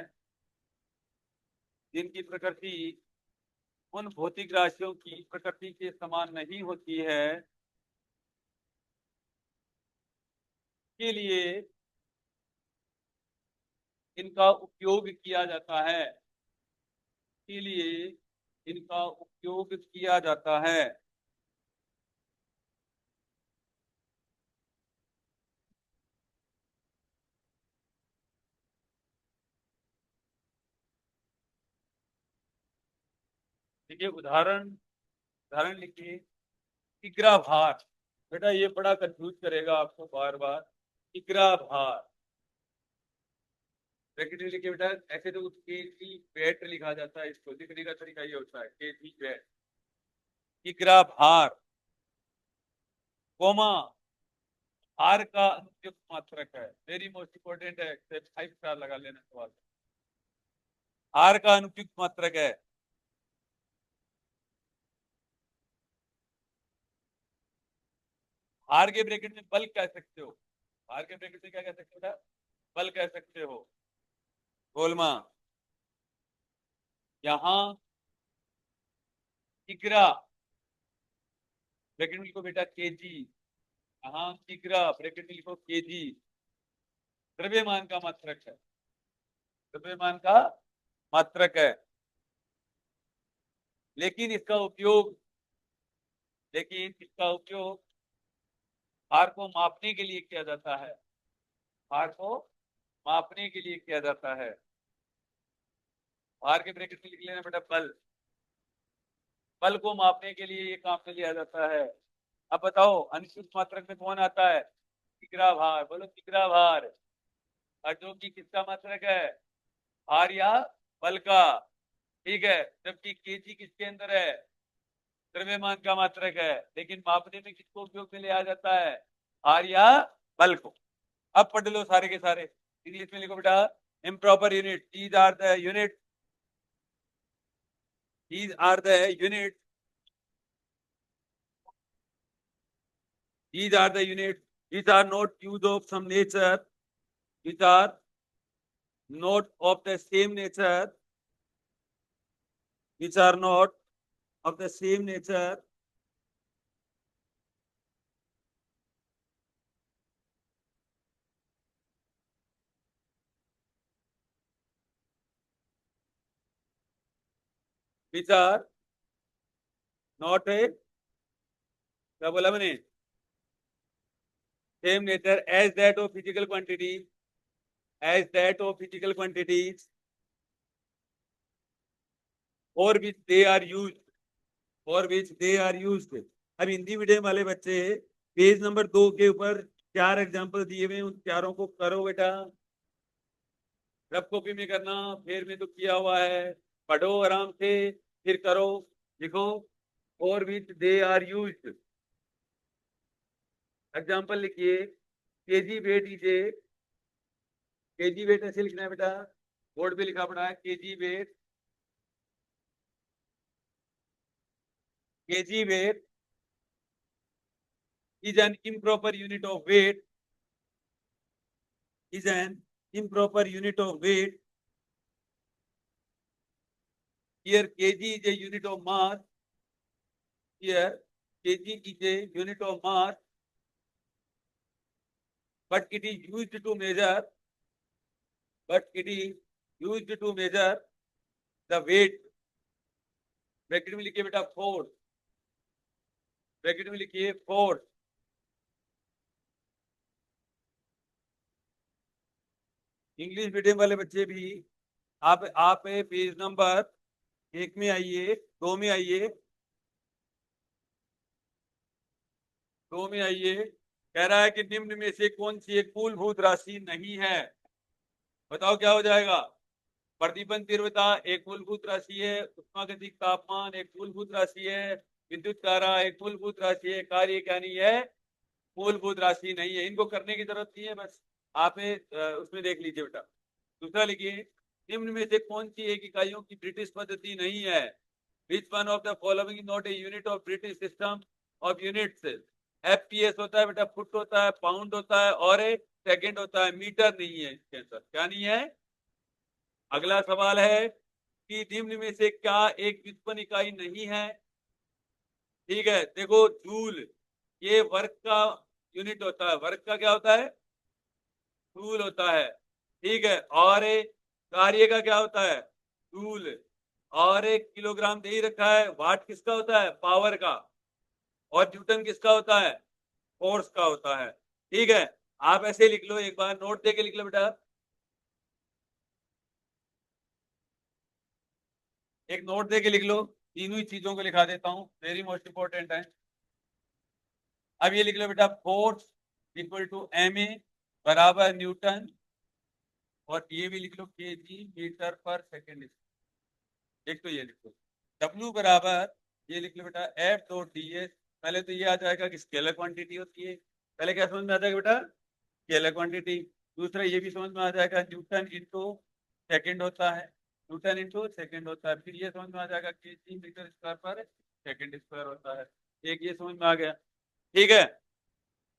जिनकी प्रकृति उन भौतिक राशियों की प्रकृति के समान नहीं होती है, के लिए इनका उपयोग किया जाता है, के लिए इनका उपयोग किया जाता है, देखिए उदाहरण उदाहरण लिखिए, किग्रा भार। बेटा ये बड़ा कंफ्यूज करेगा आपको बार बार। किग्रा भार, ब्रैकेट में लिखिए बेटा। ऐसे तो केजी वेट लिखा जाता है, इसको लिखने का तरीका ये होता है केजी वेट। किग्रा भार, कोमा, भार का अनुपयुक्त मात्रक है। वेरी मोस्ट इंपॉर्टेंट है, 5 स्टार लगा लेना सवाल। भार का अनुपयुक्त मात्रक है। भार के ब्रैकेट में बल कह सकते हो, भार के ब्रैकेट में क्या कह सकते हो बेटा? बल कह सकते हो। गोलमा, यहाँ किग्रा, ब्रैकेट में लिखो बेटा केजी। यहाँ किग्रा, ब्रैकेट में लिखो केजी। द्रव्यमान का मात्रक है, द्रव्यमान का मात्रक है। लेकिन इसका उपयोग, लेकिन इसका उपयोग भार को मापने के लिए किया जाता है, भार को मापने के लिए किया जाता है। भार के ब्रैकेट में लिख लेना बेटा बल, बल को मापने के लिए ये काम में लिया जाता है। अब बताओ अनुचित मात्रक में कौन आता है? किग्रा भार, बोलो किग्रा भार। और जो कि किसका मात्रक है? भार या बल का। ठीक है, जबकि केजी किसके अंदर है? द्रव्यमान का मात्रक है। लेकिन मापने में किसको उपयोग में लिया जाता है? भार या बल को। अब पढ़ लो सारे के सारे, इंग्लिश में लिखो बेटा। Improper unit, these are the unit, these are the units, these are the units which are not used of some nature, which are not of the same nature, which are not of the same nature, which are not a, क्या बोला मैंने? Same nature as that of physical quantity, as that of physical quantities for which they are used, for which they are used. अब हिंदी मीडियम वाले बच्चे पेज नंबर 2 के ऊपर 4 एग्जाम्पल दिए हुए, उन चारों को करो बेटा। रफ कॉपी में करना, फिर में तो किया हुआ है, पढ़ो आराम से, फिर करो। लिखो for which they are used. Example लिखिए, kg weight is a, kg weight ऐसे लिखना है बेटा, बोर्ड पे लिखा पड़ा है kg weight, kg weight is an improper unit of weight, is an improper unit of weight. Here kg is a unit of mass, here kg is a unit of mass, but it is used to measure, but it is used to measure the weight। Bracket में लिखिए बेटा फोर्स, ब्रैकेट में लिखिए फोर्स। इंग्लिश मीडियम वाले बच्चे भी आप पेज नंबर 1 में आइए, 2 में आइए, 2 में आइए। कह रहा है कि निम्न में से कौन सी एक मूलभूत राशि नहीं है? बताओ क्या हो जाएगा? प्रदीपन तीव्रता एक मूलभूत राशि है, उष्मागतिक तापमान एक मूलभूत राशि है, विद्युत धारा एक मूलभूत राशि है, कार्य क्या नहीं है? मूलभूत राशि नहीं है। इनको करने की जरूरत नहीं है, बस आप उसमें देख लीजिए बेटा। दूसरा लिखिए, निम्न में से कौन सी एक इकाइयों की ब्रिटिश पद्धति नहीं है? Which one of the following is not a unit of British system of units? FPS होता है बेटा, फुट होता है, पाउंड होता है, और सेकंड होता है, मीटर नहीं है इसके अंदर। क्या नहीं है? अगला सवाल है कि निम्न में से क्या एक व्युत्पन्न इकाई नहीं है? ठीक है, देखो जूल, ये वर्क का यूनिट होता है, वर्क का क्या होता है? जूल होता है। ठीक है, और कार्य का क्या होता है? जूल। और एक किलोग्राम दे ही रखा है, वाट किसका होता है? पावर का। और न्यूटन किसका होता है? फोर्स का होता है। ठीक है, आप ऐसे लिख लो, एक बार नोट दे के लिख लो बेटा, एक नोट दे के लिख लो। तीनों ही चीजों को लिखा देता हूँ, वेरी मोस्ट इंपॉर्टेंट है। अब ये लिख लो बेटा, force equal to M A बराबर न्यूटन, और ये भी लिख लो केजी मीटर पर सेकेंड। एक तो ये लिख लो W बराबर, ये लिख लो बेटा एफ डॉट डी एस। पहले तो ये आ जाएगा कि स्केलर क्वांटिटी होती है, पहले क्या समझ में आ जाएगा बेटा, स्केलर क्वांटिटी। दूसरा ये भी समझ में आ जाएगा न्यूटन इंटू सेकेंड होता है, न्यूटन इंटू सेकेंड होता है। फिर ये समझ में आ जाएगा केजी मीटर स्क्वायर पर सेकेंड स्क्वायर होता है। एक ये समझ में आ गया, ठीक है,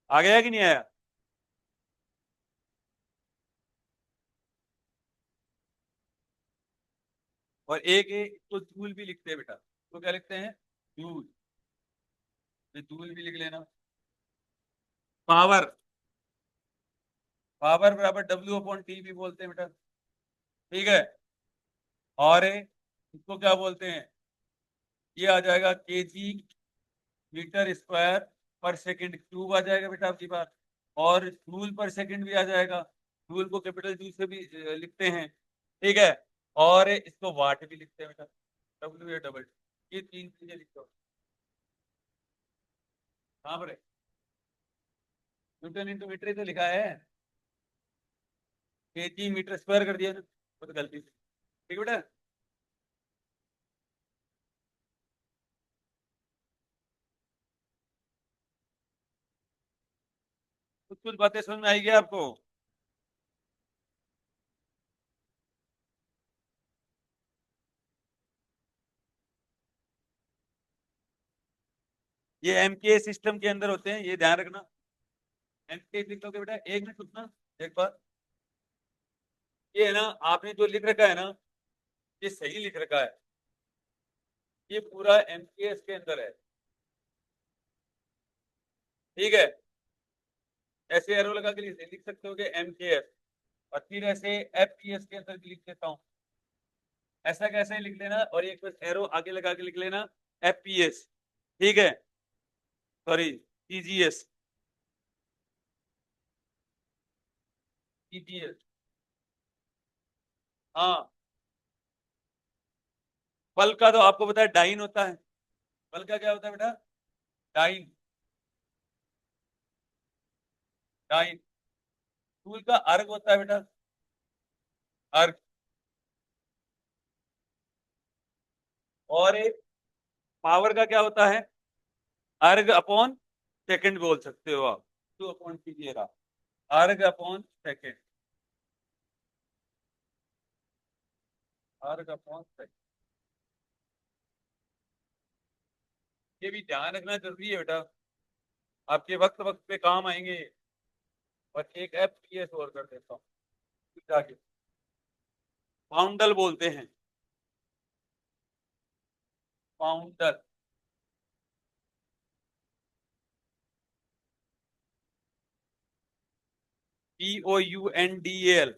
आ गया कि नहीं आया? और एक इसको जूल भी लिखते हैं बेटा, तो क्या लिखते हैं, जूल। तो जूल भी लिख लेना। पावर, पावर बराबर डब्ल्यू अपॉन टी भी बोलते हैं बेटा, ठीक है। और इसको क्या बोलते हैं, ये आ जाएगा केजी मीटर स्क्वायर पर सेकंड क्यूब आ जाएगा बेटा आपकी बात। और जूल पर सेकंड भी आ जाएगा, जूल को कैपिटल जू से भी लिखते हैं, ठीक है। और इसको वाट भी लिखते हैं बेटा, डब्ल्यू ए डबल, ये तीन चीजें लिखते हो। कहाँ पर है, न्यूटन इंटू मीटर ही तो लिखा है, केजी मीटर स्क्वायर कर दिया ना, वो तो गलती से, ठीक है बेटा। कुछ कुछ बातें समझ में आएगी आपको। ये एमके सिस्टम के अंदर होते हैं, ये ध्यान रखना। एमके लिख लोगे बेटा, एक मिनट रुकना एक बार। ये है ना, आपने जो लिख रखा है ना, ये सही लिख रखा है, ये पूरा एमकेएस के अंदर है, ठीक है। ऐसे एरो लगा के लिख सकते हो कि एमकेएस, और फिर ऐसे एफपीएस के अंदर भी लिख देता हूँ, ऐसा कैसे लिख लेना, और एक बस एरो आगे लगा के लिख लेना एफपीएस, ठीक है, सॉरी टीजीएस, टीजीएस, हाँ। बल का तो आपको पता है डाइन होता है, बल का क्या होता है बेटा, डाइन, डाइन। टूल का अर्ग होता है बेटा, अर्ग। और एक पावर का क्या होता है, अर्ग अपॉन सेकंड बोल सकते हो आप, टू अपॉन कीजिएगा, अर्ग अपॉन सेकंड, अर्ग अपॉन सेकंड। ये भी ध्यान रखना जरूरी है बेटा, आपके वक्त वक्त पे काम आएंगे। और एक एफपीएस और कर देता हूँ जाके, पाउंडल बोलते हैं, पाउंडल। POUNDAL,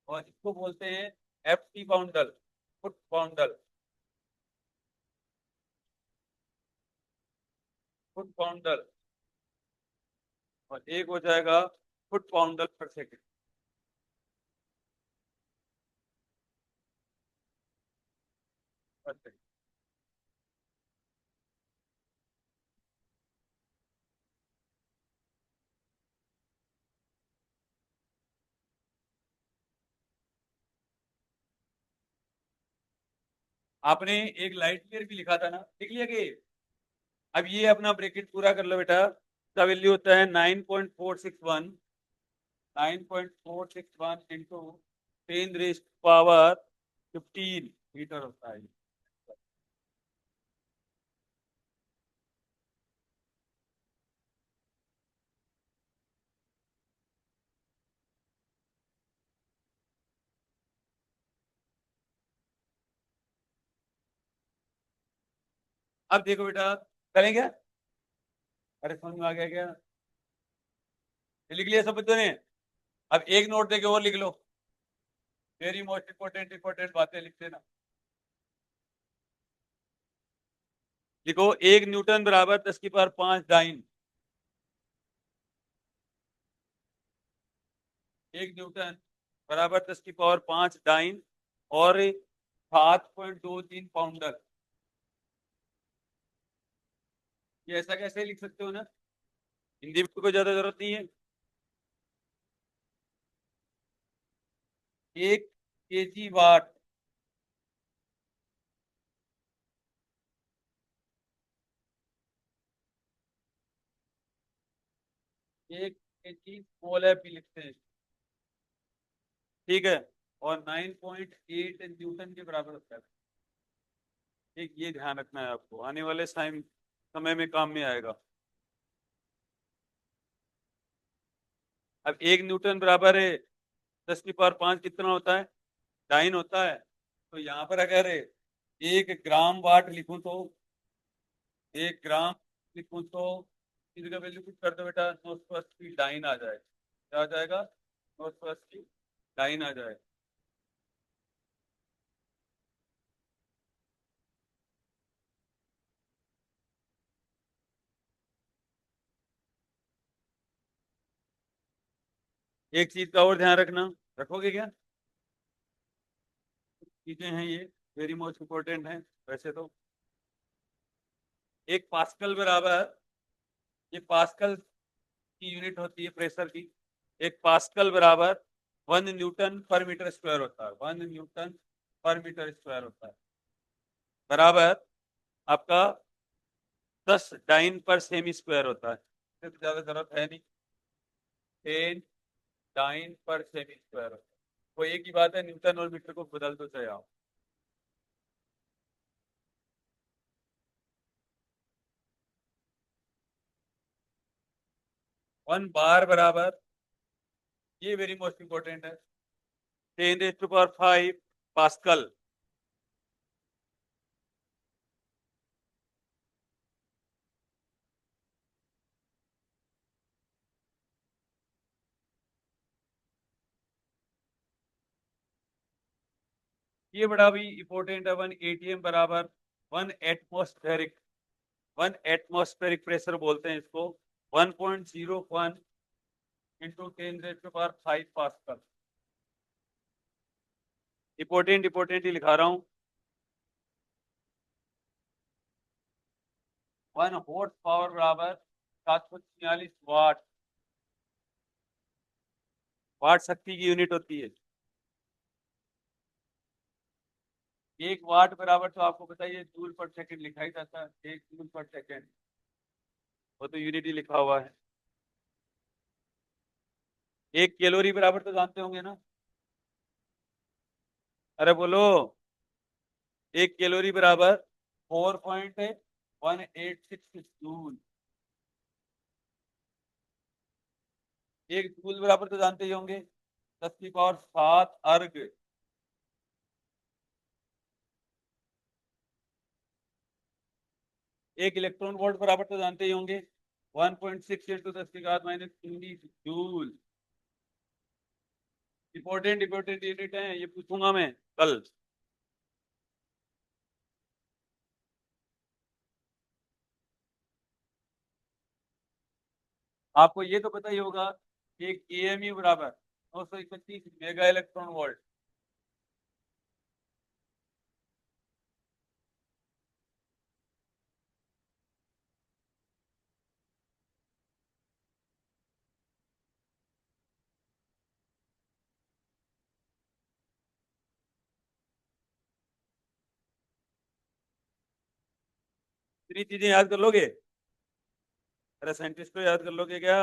और इसको बोलते हैं FT पाउंडल, फुट पाउंडल, फुट पाउंडल। और एक हो जाएगा फुट पाउंडल पर सेकेंड। आपने एक लाइट ईयर भी लिखा था ना, लिख लिया कि, अब ये अपना ब्रैकेट पूरा कर लो बेटा। इसका वैल्यू होता है 9.461, 9.461 इंटू 10⁻15 मीटर होता है। अब देखो बेटा, करें क्या, अरे समझ में आ गया क्या, ये लिख लिया सब बच्चों ने। अब एक नोट देके और लिख लो, वेरी मोस्ट इंपॉर्टेंट इंपॉर्टेंट बातें लिख देना। लिखो, 1 न्यूटन बराबर 10⁻5 डाइन, 1 न्यूटन बराबर 10⁻5 डाइन, और 7.23 पाउंडल। ये ऐसा कैसे लिख सकते हो ना, हिंदी में कोई ज्यादा जरूरत नहीं है। 1 kg वाट। 1 kg स्मॉल है, पी लिखते हैं, ठीक है। और 9.8 न्यूटन के बराबर होता है। एक ये ध्यान रखना है आपको, आने वाले टाइम समय में काम में आएगा। अब 1 न्यूटन बराबर है 10 की पावर 5 कितना होता है, 9 होता है। तो यहाँ पर अगर 1 ग्राम वाट लिखूं तो, 1 ग्राम लिखूं तो इसका वैल्यू कुछ कर दो बेटा, 980 आ जाए, क्या आ जाएगा, 980 आ जाए। एक चीज का और ध्यान रखना, रखोगे क्या, चीजें हैं ये, वेरी मोस्ट इम्पोर्टेंट है वैसे तो। एक पास्कल बराबर, ये पास्कल की यूनिट होती है प्रेशर की। एक पास्कल बराबर 1 न्यूटन पर मीटर स्क्वायर होता है, 1 न्यूटन पर मीटर स्क्वायर होता है, बराबर आपका 10 डाइन पर सेमी स्क्वायर होता है। इससे तो ज्यादा जरूरत है नहीं, 10 डाइन पर सेमी स्क्वायर होता है। वो एक ही बात है, न्यूटन और मीटर को बदल दो चाहे आप। 1 बार बराबर, ये वेरी मोस्ट इंपॉर्टेंट है, 10⁵ पास्कल। ये बड़ा भी इंपॉर्टेंट है, 1 ATM बराबर 1 एटमोस्फेरिक, 1 एटमोस्फेरिक प्रेशर बोलते हैं इसको, 1.01 × 10⁵ पास्कल। इंपॉर्टेंट इंपॉर्टेंट ही लिखा रहा हूँ। 1 हॉर्स पावर बराबर 746 वाट, वाट शक्ति की यूनिट होती है। 1 वाट बराबर तो आपको बताइए जूल पर सेकंड लिखा ही जाता है, 1 जूल पर सेकंड, वो तो यूनिट ही लिखा हुआ है। 1 कैलोरी बराबर तो जानते होंगे ना, अरे बोलो। 1 कैलोरी बराबर 4.186 जूल। 1 जूल बराबर तो जानते ही होंगे, 10 की पावर 7 अर्ग। 1 इलेक्ट्रॉन वोल्ट बराबर तो जानते ही होंगे, 1.6 × 10⁻³ जूल। इंपॉर्टेंट इंपॉर्टेंट यूनिट है, ये पूछूंगा मैं कल। आपको ये तो पता ही होगा, एक AMU बराबर 931 मेगा इलेक्ट्रॉन वोल्ट। इतनी चीजें याद कर लोगे, अरे साइंटिस्ट को याद कर लोगे क्या।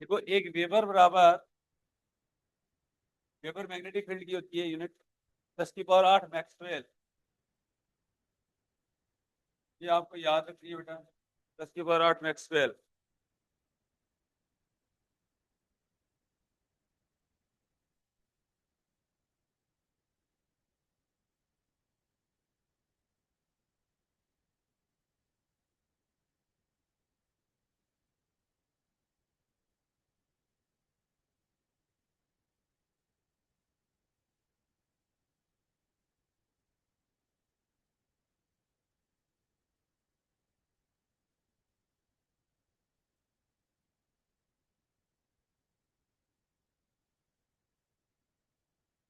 देखो, एक वेबर बराबर, वेबर मैग्नेटिक फील्ड की होती है यूनिट, 10 की पावर 8 मैक्सवेल। ये आपको याद रखनी है बेटा, 10 की पावर 8 मैक्सवेल।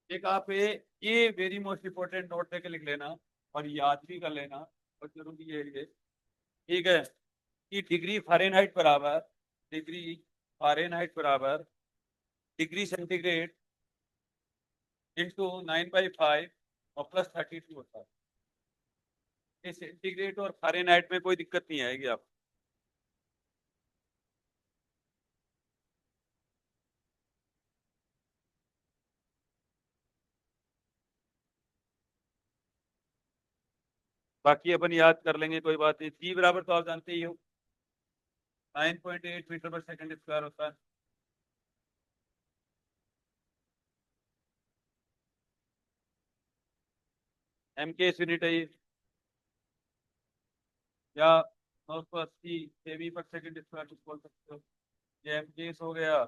एक आप ये वेरी मोस्ट इंपोर्टेंट नोट लेके लिख लेना और याद भी कर लेना, और जरूरी है ये, ठीक है, कि डिग्री फ़ारेनहाइट बराबर, डिग्री फ़ारेनहाइट बराबर डिग्री सेंटीग्रेड इंटू 9/5 और प्लस 32 होता है। इस सेंटीग्रेड और फ़ारेनहाइट में कोई दिक्कत नहीं आएगी आप। बाकी अपन याद कर लेंगे, कोई बात नहीं। टी बराबर तो आप जानते ही हो 9.8 मीटर पर सेकंड स्क्वायर होता है। एम के यूनिट है ये, या 980 सेमी पर सेकंड स्क्वायर कुछ बोल सकते हो। ये एम के हो गया,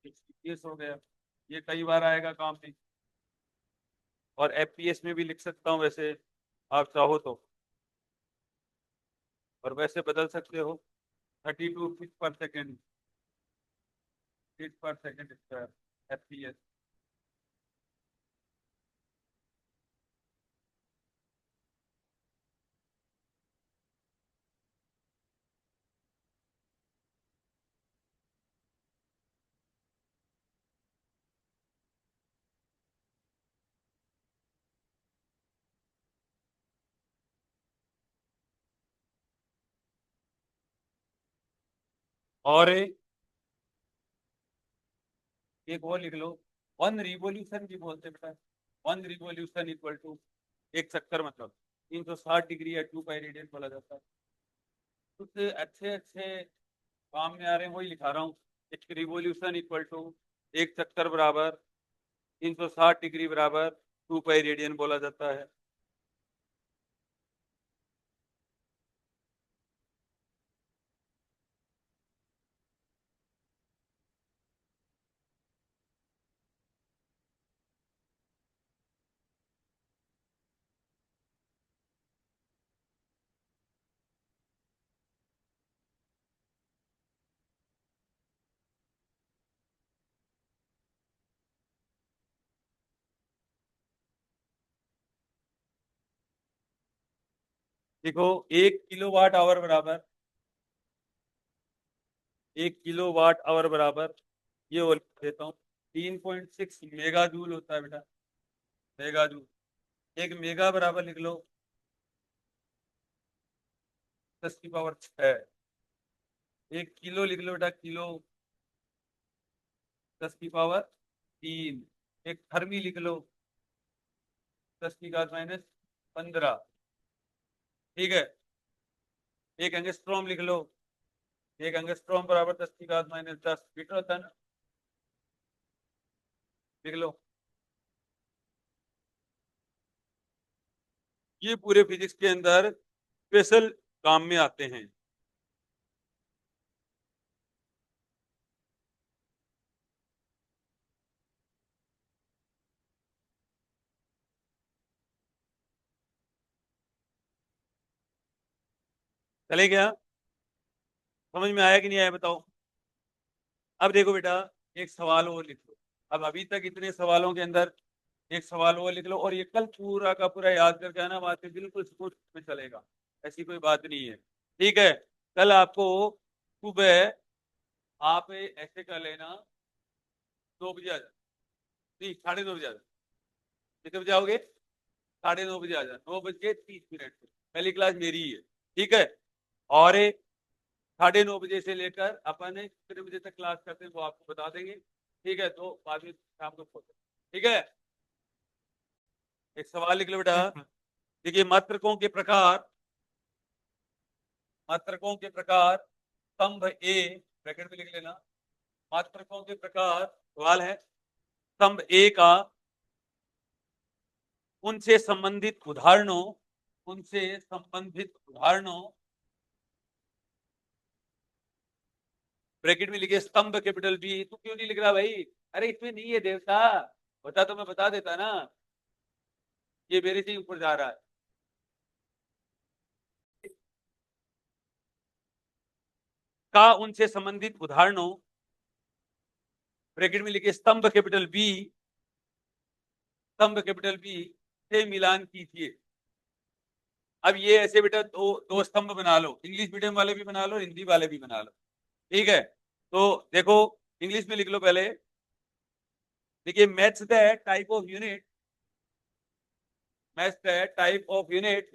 ये हो गया, ये कई बार आएगा काम में। और एफपीएस में भी लिख सकता हूँ वैसे, आप चाहो तो, और वैसे बदल सकते हो। 32 फीट पर सेकेंड, फीट पर सेकेंड स्क्वायर एफपीएस। और एक और लिख लो, वन रिवोल्यूशन भी बोलते हैं बेटा। वन रिवोल्यूशन इक्वल टू एक चक्कर, मतलब 360 डिग्री या 2 पाई रेडियन बोला जाता है। कुछ अच्छे अच्छे काम में आ रहे हैं, वही लिखा रहा हूँ। एक रिवोल्यूशन इक्वल टू एक चक्कर बराबर 360 डिग्री बराबर 2 पाई रेडियन बोला जाता है। देखो, 1 किलोवाट आवर बराबर, 1 किलोवाट आवर बराबर, ये और लिख देता हूँ, 3.6 मेगा जूल होता है बेटा, मेगा जूल। एक मेगा बराबर लिख लो 10 की पावर 6। एक किलो लिख लो बेटा, किलो 10 की पावर 3। एक थर्मी लिख लो 10 की घात -15, ठीक है। एक एंगस्ट्रॉम लिख लो, एक एंगस्ट्रॉम बराबर 10 की घात -10 मीटर होता है ना, लिख लो। ये पूरे फिजिक्स के अंदर स्पेशल काम में आते हैं। चले गया? समझ में आया कि नहीं आया बताओ। अब देखो बेटा, एक सवाल और लिख लो। अब अभी तक इतने सवालों के अंदर एक सवाल और लिख लो, और ये कल पूरा का पूरा याद करके आना, बात में बिल्कुल स्मूथ में चलेगा, ऐसी कोई बात नहीं है, ठीक है। कल आपको सुबह आप ऐसे कर लेना, 2 बजे आ जाना, नहीं 9:30 बजे आ जाना। कितने बजे आओगे? 9:30 बजे आ जाना, 9:30 पे पहली क्लास मेरी ही है, ठीक है। और 9:30 बजे से लेकर अपन कितने बजे तक क्लास करते हैं वो आपको बता देंगे, ठीक है। तो बाद में शाम को खोल, ठीक है। एक सवाल लिख लो बेटा, देखिए, मात्रकों के प्रकार स्तंभ ए, ब्रैकेट में लिख लेना, मात्रकों के प्रकार, सवाल है स्तंभ ए का उनसे संबंधित उदाहरणों, उनसे संबंधित उदाहरणों, ब्रैकेट में लिखे स्तंभ कैपिटल बी। तू क्यों नहीं लिख रहा भाई? अरे इसमें नहीं है देवता, होता तो मैं बता देता ना, ये मेरे से ही ऊपर जा रहा है। का उनसे संबंधित उदाहरणों, ब्रैकेट में लिखे स्तंभ कैपिटल बी, स्तंभ कैपिटल बी से मिलान कीजिए। अब ये ऐसे बेटा दो स्तंभ बना लो, इंग्लिश मीडियम वाले भी बना लो, हिंदी वाले भी बना लो, ठीक है। तो देखो इंग्लिश में लिख लो पहले, देखिए match the type of unit, match the type of unit,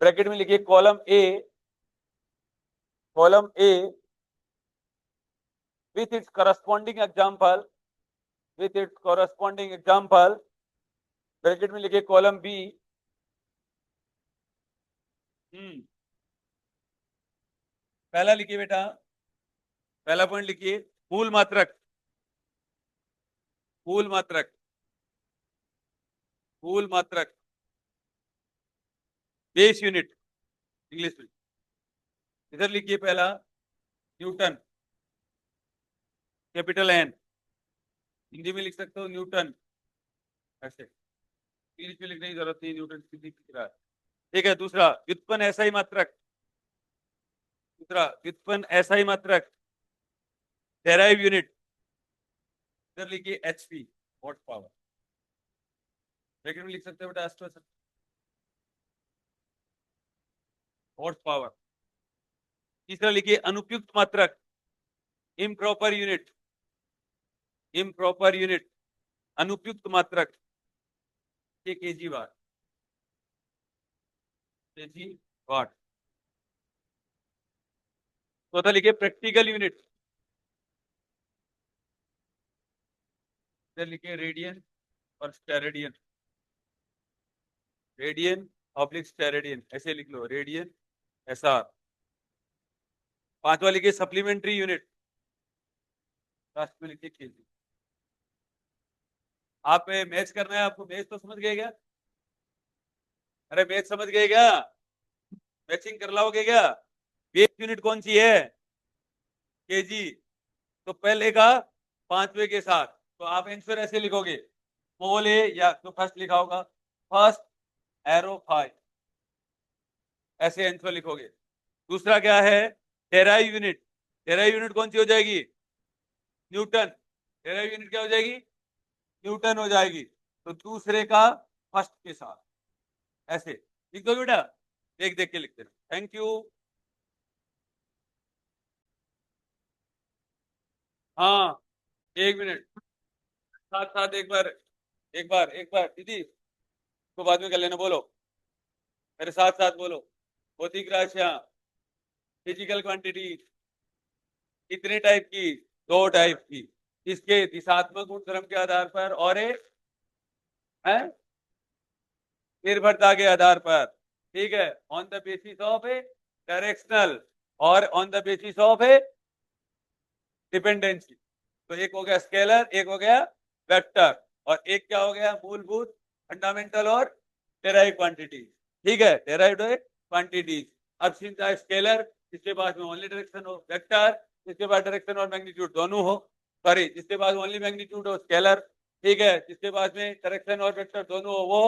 bracket में लिखिए column A with its corresponding example, with its corresponding example, bracket में लिखिए कॉलम बी। पहला लिखिए बेटा, पहला पॉइंट लिखिए मूल मात्रक, मूल मात्रक, मूल मात्रक, बेस यूनिट इंग्लिश में। इधर लिखिए पहला न्यूटन, कैपिटल एन, हिंदी में लिख सकते हो न्यूटन, ऐसे इंग्लिश में लिखने की जरूरत नहीं, न्यूटन सीधी लिख रहा है, ठीक है। दूसरा व्युत्पन्न ऐसा ही मात्रक, दूसरा व्युत्पन्न ऐसा ही मात्रक, डेराइव यूनिट, इधर लिखिए एचपी, वॉट पावर, ब्रैकेट में लिख सकते हो बेटा एस्ट्रो हॉर्स पावर। तीसरा लिखिए अनुपयुक्त मात्रक, इम्प्रॉपर यूनिट, इम्प्रॉपर यूनिट, अनुपयुक्त मात्रक, ये केजी वाट, केजी वाट। चौथा लिखिए प्रैक्टिकल यूनिट, इधर लिखिए रेडियन और स्टेरेडियन, रेडियन ऑब्लिक स्टेरेडियन, ऐसे लिख लो रेडियन एसआर। पांचवा लिखिए सप्लीमेंट्री यूनिट, लास्ट में लिखिए केजी। आप मैच करना है आपको, मैच तो समझ गए क्या? अरे मैच समझ गए क्या? मैचिंग कर लाओगे क्या? बेस यूनिट कौन सी है? केजी। तो पहले का पांचवे के साथ, तो आप आंसर ऐसे लिखोगे, स्मॉल ए, या तो फर्स्ट लिखा होगा फर्स्ट एरो 5, ऐसे आंसर लिखोगे। दूसरा क्या है? डेराइव यूनिट, डेराइव यूनिट कौन सी हो जाएगी? न्यूटन, डेराइव यूनिट क्या हो जाएगी? न्यूटन हो जाएगी। तो दूसरे का फर्स्ट के साथ ऐसे लिख दो बेटा, देख देख के लिखते रहो। Thank you. हाँ, एक मिनट, साथ साथ एक बार दीदी को बाद में कर लेना, बोलो मेरे साथ साथ बोलो। भौतिक राशियां, फिजिकल क्वांटिटी कितने टाइप की? दो टाइप की, इसके दिशात्मक गुणधर्म के आधार पर और एक है निर्भरता के आधार पर, ठीक है, on the basis of a directional और on the basis of a dependency. तो एक हो गया स्केलर, एक हो गया वेक्टर, और एक क्या हो गया? मूलभूत, फंडामेंटल और डेराइव क्वांटिटी, ठीक है, डेराइव्ड क्वांटिटीज। अब चिंता स्केलर जिसके पास में ओनली डायरेक्शन हो, वेक्टर जिसके पास डायरेक्शन और मैग्नीट्यूड दोनों हो, सॉरी जिसके पास ओनली मैग्नीट्यूड हो स्केलर, ठीक है, जिसके पास में डायरेक्शन और वेक्टर दोनों हो वो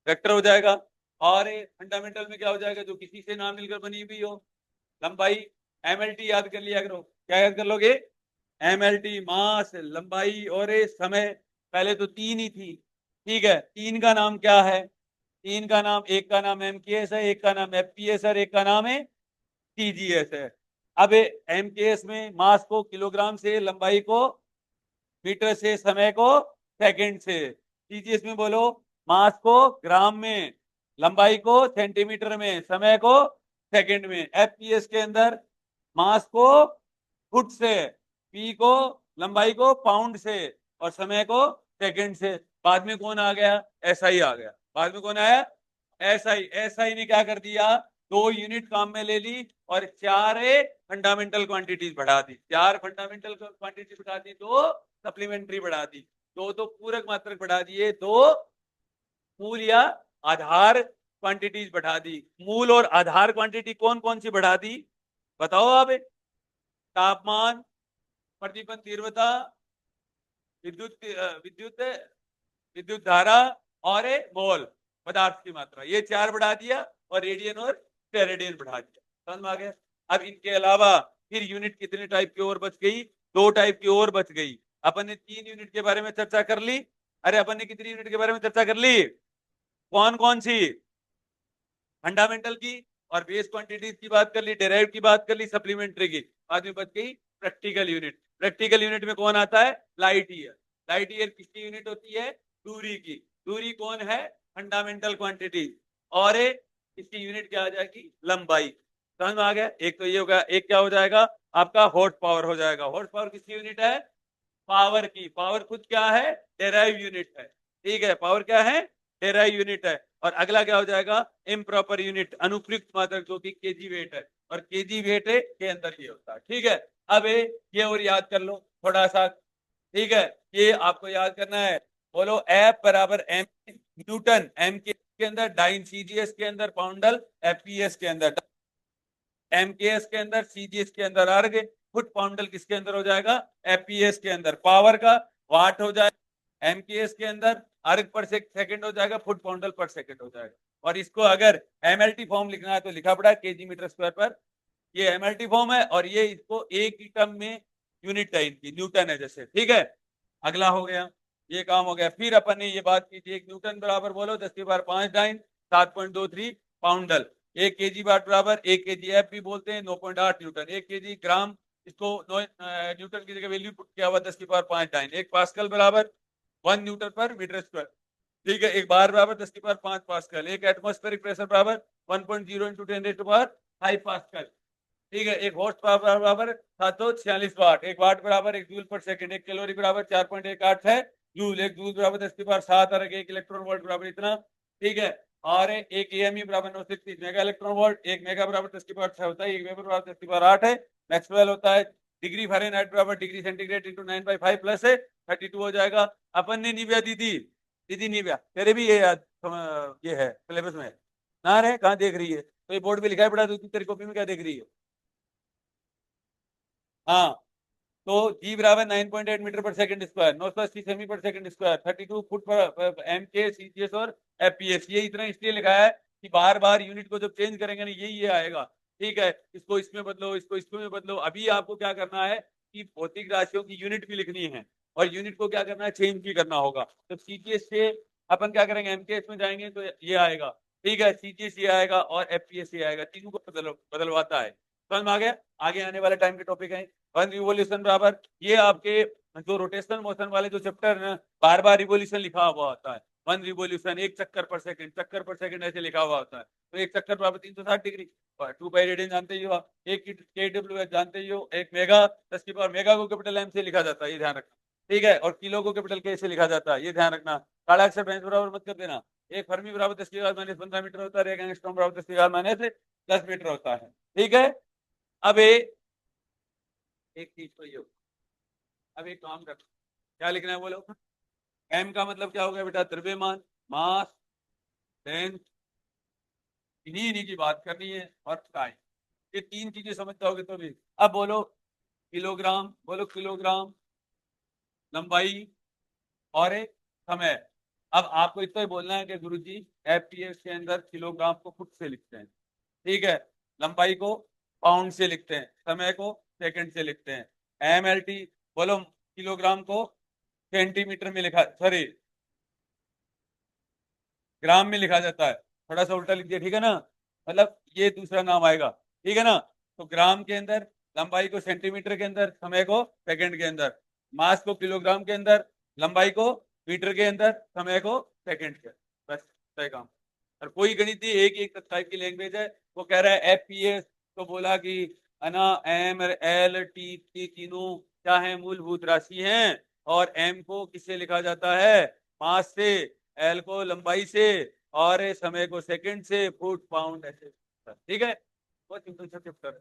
वेक्टर हो जाएगा। और फंडामेंटल में क्या हो जाएगा? जो किसी से ना मिलकर बनी हुई हो, लंबाई, एमएलटी याद कर लिया करो। क्या याद कर लोगे? एमएलटी, मास, लंबाई और समय। पहले तो तीन ही थी, ठीक है, तीन का नाम क्या है? तीन का नाम, एक का नाम एमकेएस है, एक का नाम एफपीएस है, एक का नाम है टीजीएस है। अब एमकेएस में मास को किलोग्राम से, लंबाई को मीटर से, समय को सेकंड से। टीजीएस में बोलो मास को ग्राम में, लंबाई को सेंटीमीटर में, समय को सेकंड में। एफपीएस के अंदर मास को फुट से, पी को, लंबाई को पाउंड से, और समय को सेकंड से। बाद में कौन आ गया? एसआई आ गया। बाद में कौन आया? एसआई। एसआई ने क्या कर दिया? दो यूनिट काम में ले ली और चार फंडामेंटल क्वांटिटीज बढ़ा दी, चार फंडामेंटल क्वांटिटी बढ़ा दी, दो सप्लीमेंट्री बढ़ा दी, दो दो पूरक मात्रक बढ़ा दिए, दो मूल या आधार क्वांटिटीज बढ़ा दी। मूल और आधार क्वांटिटी कौन कौन सी बढ़ा दी बताओ आप? तापमान, प्रतिपन्न तीव्रता, विद्युत विद्युत विद्युत धारा और मोल, पदार्थ की मात्रा, ये चार बढ़ा दिया, और रेडियन और टेरेडियन बढ़ा दिया। समझ में आ गया? अब इनके अलावा फिर यूनिट कितने टाइप की और बच गई? दो टाइप की और बच गई। अपन ने तीन यूनिट के बारे में चर्चा कर ली, अरे अपन ने कितनी यूनिट के बारे में चर्चा कर ली? कौन कौन सी? फंडामेंटल की और बेस क्वांटिटीज की बात कर ली, डेराइव की बात कर ली, सप्लीमेंट्री की। बाद में बच गई प्रैक्टिकल यूनिट। प्रैक्टिकल यूनिट में कौन आता है? Light year. लाइट ईयर किसकी यूनिट होती है? दूरी की। दूरी कौन है? Fundamental quantity. और इसकी यूनिट क्या आ जाएगी? लंबाई। समझ में आ गया? एक तो ये होगा, एक क्या हो जाएगा आपका? हॉर्स पावर हो जाएगा। हॉर्स पावर किसकी यूनिट है? पावर की। पावर खुद क्या है? डेराइव यूनिट है। ठीक है, पावर क्या है? डेराइव यूनिट है। और अगला क्या हो जाएगा? इम्प्रॉपर यूनिट, अनुपयुक्त मात्रक, जो कि केजी वेट है। और केजी वेट के अंदर ये होता है। ठीक है, अब ये और याद कर लो थोड़ा सा। ठीक है, ये आपको याद करना है। बोलो एफ बराबर एम न्यूटन, एम के अंदर डाइन, सीजीएस के अंदर पाउंडल, एफपीएस के अंदर, एमकेएस के अंदर, सीजीएस के अंदर अर्ग, फुट पाउंडल किसके अंदर हो जाएगा? एफपीएस के अंदर। पावर का वाट हो जाएगा एमकेएस के अंदर, अर्ग पर सेकंड हो जाएगा, फुट पाउंडल पर सेकंड हो जाएगा। और इसको अगर एमएलटी फॉर्म लिखना है तो लिखा पड़ा केजी मीटर स्क्वायर पर। ये एमएलटी फॉर्म है और ये इसको एक ही टर्म में यूनिट है इनकी, न्यूटन है जैसे। ठीक है, अगला हो गया, ये काम हो गया। फिर अपन ने ये बात की थी, एक न्यूटन बराबर बोलो 10⁵ डाइन 7.23 पाउंडल। एक केजी वाट बराबर, एक केजी एफ भी बोलते हैं 9.8 न्यूटन। एक केजी ग्राम, इसको न्यूटन की जगह वैल्यू पुट किया हुआ 10⁵ डाइन। एक पास्कल बराबर 1 न्यूटन पर मीटर स्क्वायर। ठीक है, एक बार बराबर 10⁵ पास्कल। एक एटमॉस्फेरिक प्रेशर बराबर 1.0 इंटू 10⁵ पास्कल। ठीक है, एक हॉर्स पावर बराबर 746 वाट। एक वाट बराबर 1 जूल पर सेकंड। एक कैलोरी बराबर 4.18 है जूल। एक जूल बराबर 10⁵ और एक इलेक्ट्रॉन वोल्ट बराबर इतना। ठीक है, और एक एएमई बराबर 930 मेगा इलेक्ट्रॉन वोल्ट। एक मेगा बराबर 10⁻6 होता है। एक वेबर बराबर 10⁸ है। मैक्सवेल होता है डिग्री फ़ारेनहाइट बराबर डिग्री सेंटीग्रेड इंटू 9/5 प्लस है 32 हो जाएगा। अपन ने निव्या दीदी निव्या, तेरे भी ये याद ये है सिलेबस में ना रे? कहाँ देख रही है? तो ये बोर्ड पे लिखा पड़ा, तो तेरी कॉपी में क्या देख रही है? हाँ, तो जी बराबर 9.8 metre per second square, 980 semi पर सेकंड स्क्वायर, 32 फुट पर एम के सीजीएस और एफपीएस। ये इतना इसलिए लिखा है कि बार बार यूनिट को जब चेंज करेंगे ना, ये आएगा। ठीक है, इसको इसमें बदलो, इसको इसमें बदलो। अभी आपको क्या करना है कि भौतिक राशियों की यूनिट भी लिखनी है और यूनिट को क्या करना है? चेंज भी करना होगा। तो सीजीएस से अपन क्या करेंगे? एमकेएस में जाएंगे तो ये आएगा। ठीक है, सीजीएस ये आएगा और एफपीएस ये आएगा। तीनों को बदलवाता है। समझ में आ गया? आगे आने वाले टाइम के टॉपिक है। वन रिवोल्यूशन बराबर, ये आपके जो रोटेशनल मोशन वाले जो चैप्टर है, बार बार रिवोल्यूशन लिखा हुआ होता है। वन रिवोल्यूशन, एक चक्कर पर सेकंड, चक्कर पर सेकंड ऐसे लिखा हुआ होता है। तो एक चक्कर बराबर 360 डिग्री। और 2 पाई रेडियन जानते ही हो आप। एक KW जानते ही हो। एक मेगा, 10⁻, मेगा को कैपिटल एम से लिखा जाता है, ये ध्यान रखना। ठीक है, और किलो को कैपिटल के से लिखा जाता है, ये ध्यान रखना। काला अक्षर भैंस बराबर मत कर देना। एक फर्मी बराबर 10⁻⁻15 मीटर होता है। एक एंगस्ट्रॉम बराबर 10⁻⁻10 मीटर होता है। ठीक है, अब एक चीज तो ये, अब एक काम कर, क्या लिखना है बोलो? एम का मतलब क्या हो गया बेटा? द्रव्यमान, मास, लेंथ, इन्हीं की बात करनी है, और टाइम। ये तीन चीजें समझ जाओगे तो भी। अब बोलो किलोग्राम, बोलो किलोग्राम, लंबाई और एक समय। अब आपको इतना ही बोलना है कि गुरुजी एफपीएस के अंदर किलोग्राम को फुट से लिखते हैं। ठीक है, लंबाई को पाउंड से लिखते हैं, समय को सेकंड से लिखते हैं। एमएलटी, बोलो किलोग्राम को सेंटीमीटर में लिखा, सॉरी ग्राम में लिखा जाता है। थोड़ा सा उल्टा लिख दिया, ठीक है ना? मतलब ये दूसरा नाम आएगा। ठीक है ना? तो ग्राम के अंदर, लंबाई को सेंटीमीटर के अंदर, समय को सेकंड के अंदर, मास को किलोग्राम के अंदर, लंबाई को मीटर के अंदर, समय को सेकंड के अंदर। बस तय काम। और कोई गणितीय एक टाइप की लैंग्वेज है, वो कह रहा है एफपीएस, तो बोला कि अना एम एल टी तीनों क्या है? मूलभूत राशि हैं। और एम को किससे लिखा जाता है? मास से, एल को लंबाई से, और समय को सेकंड से, फुट पाउंड ऐसे। ठीक है, बहुत सिंपल सा चैप्टर है।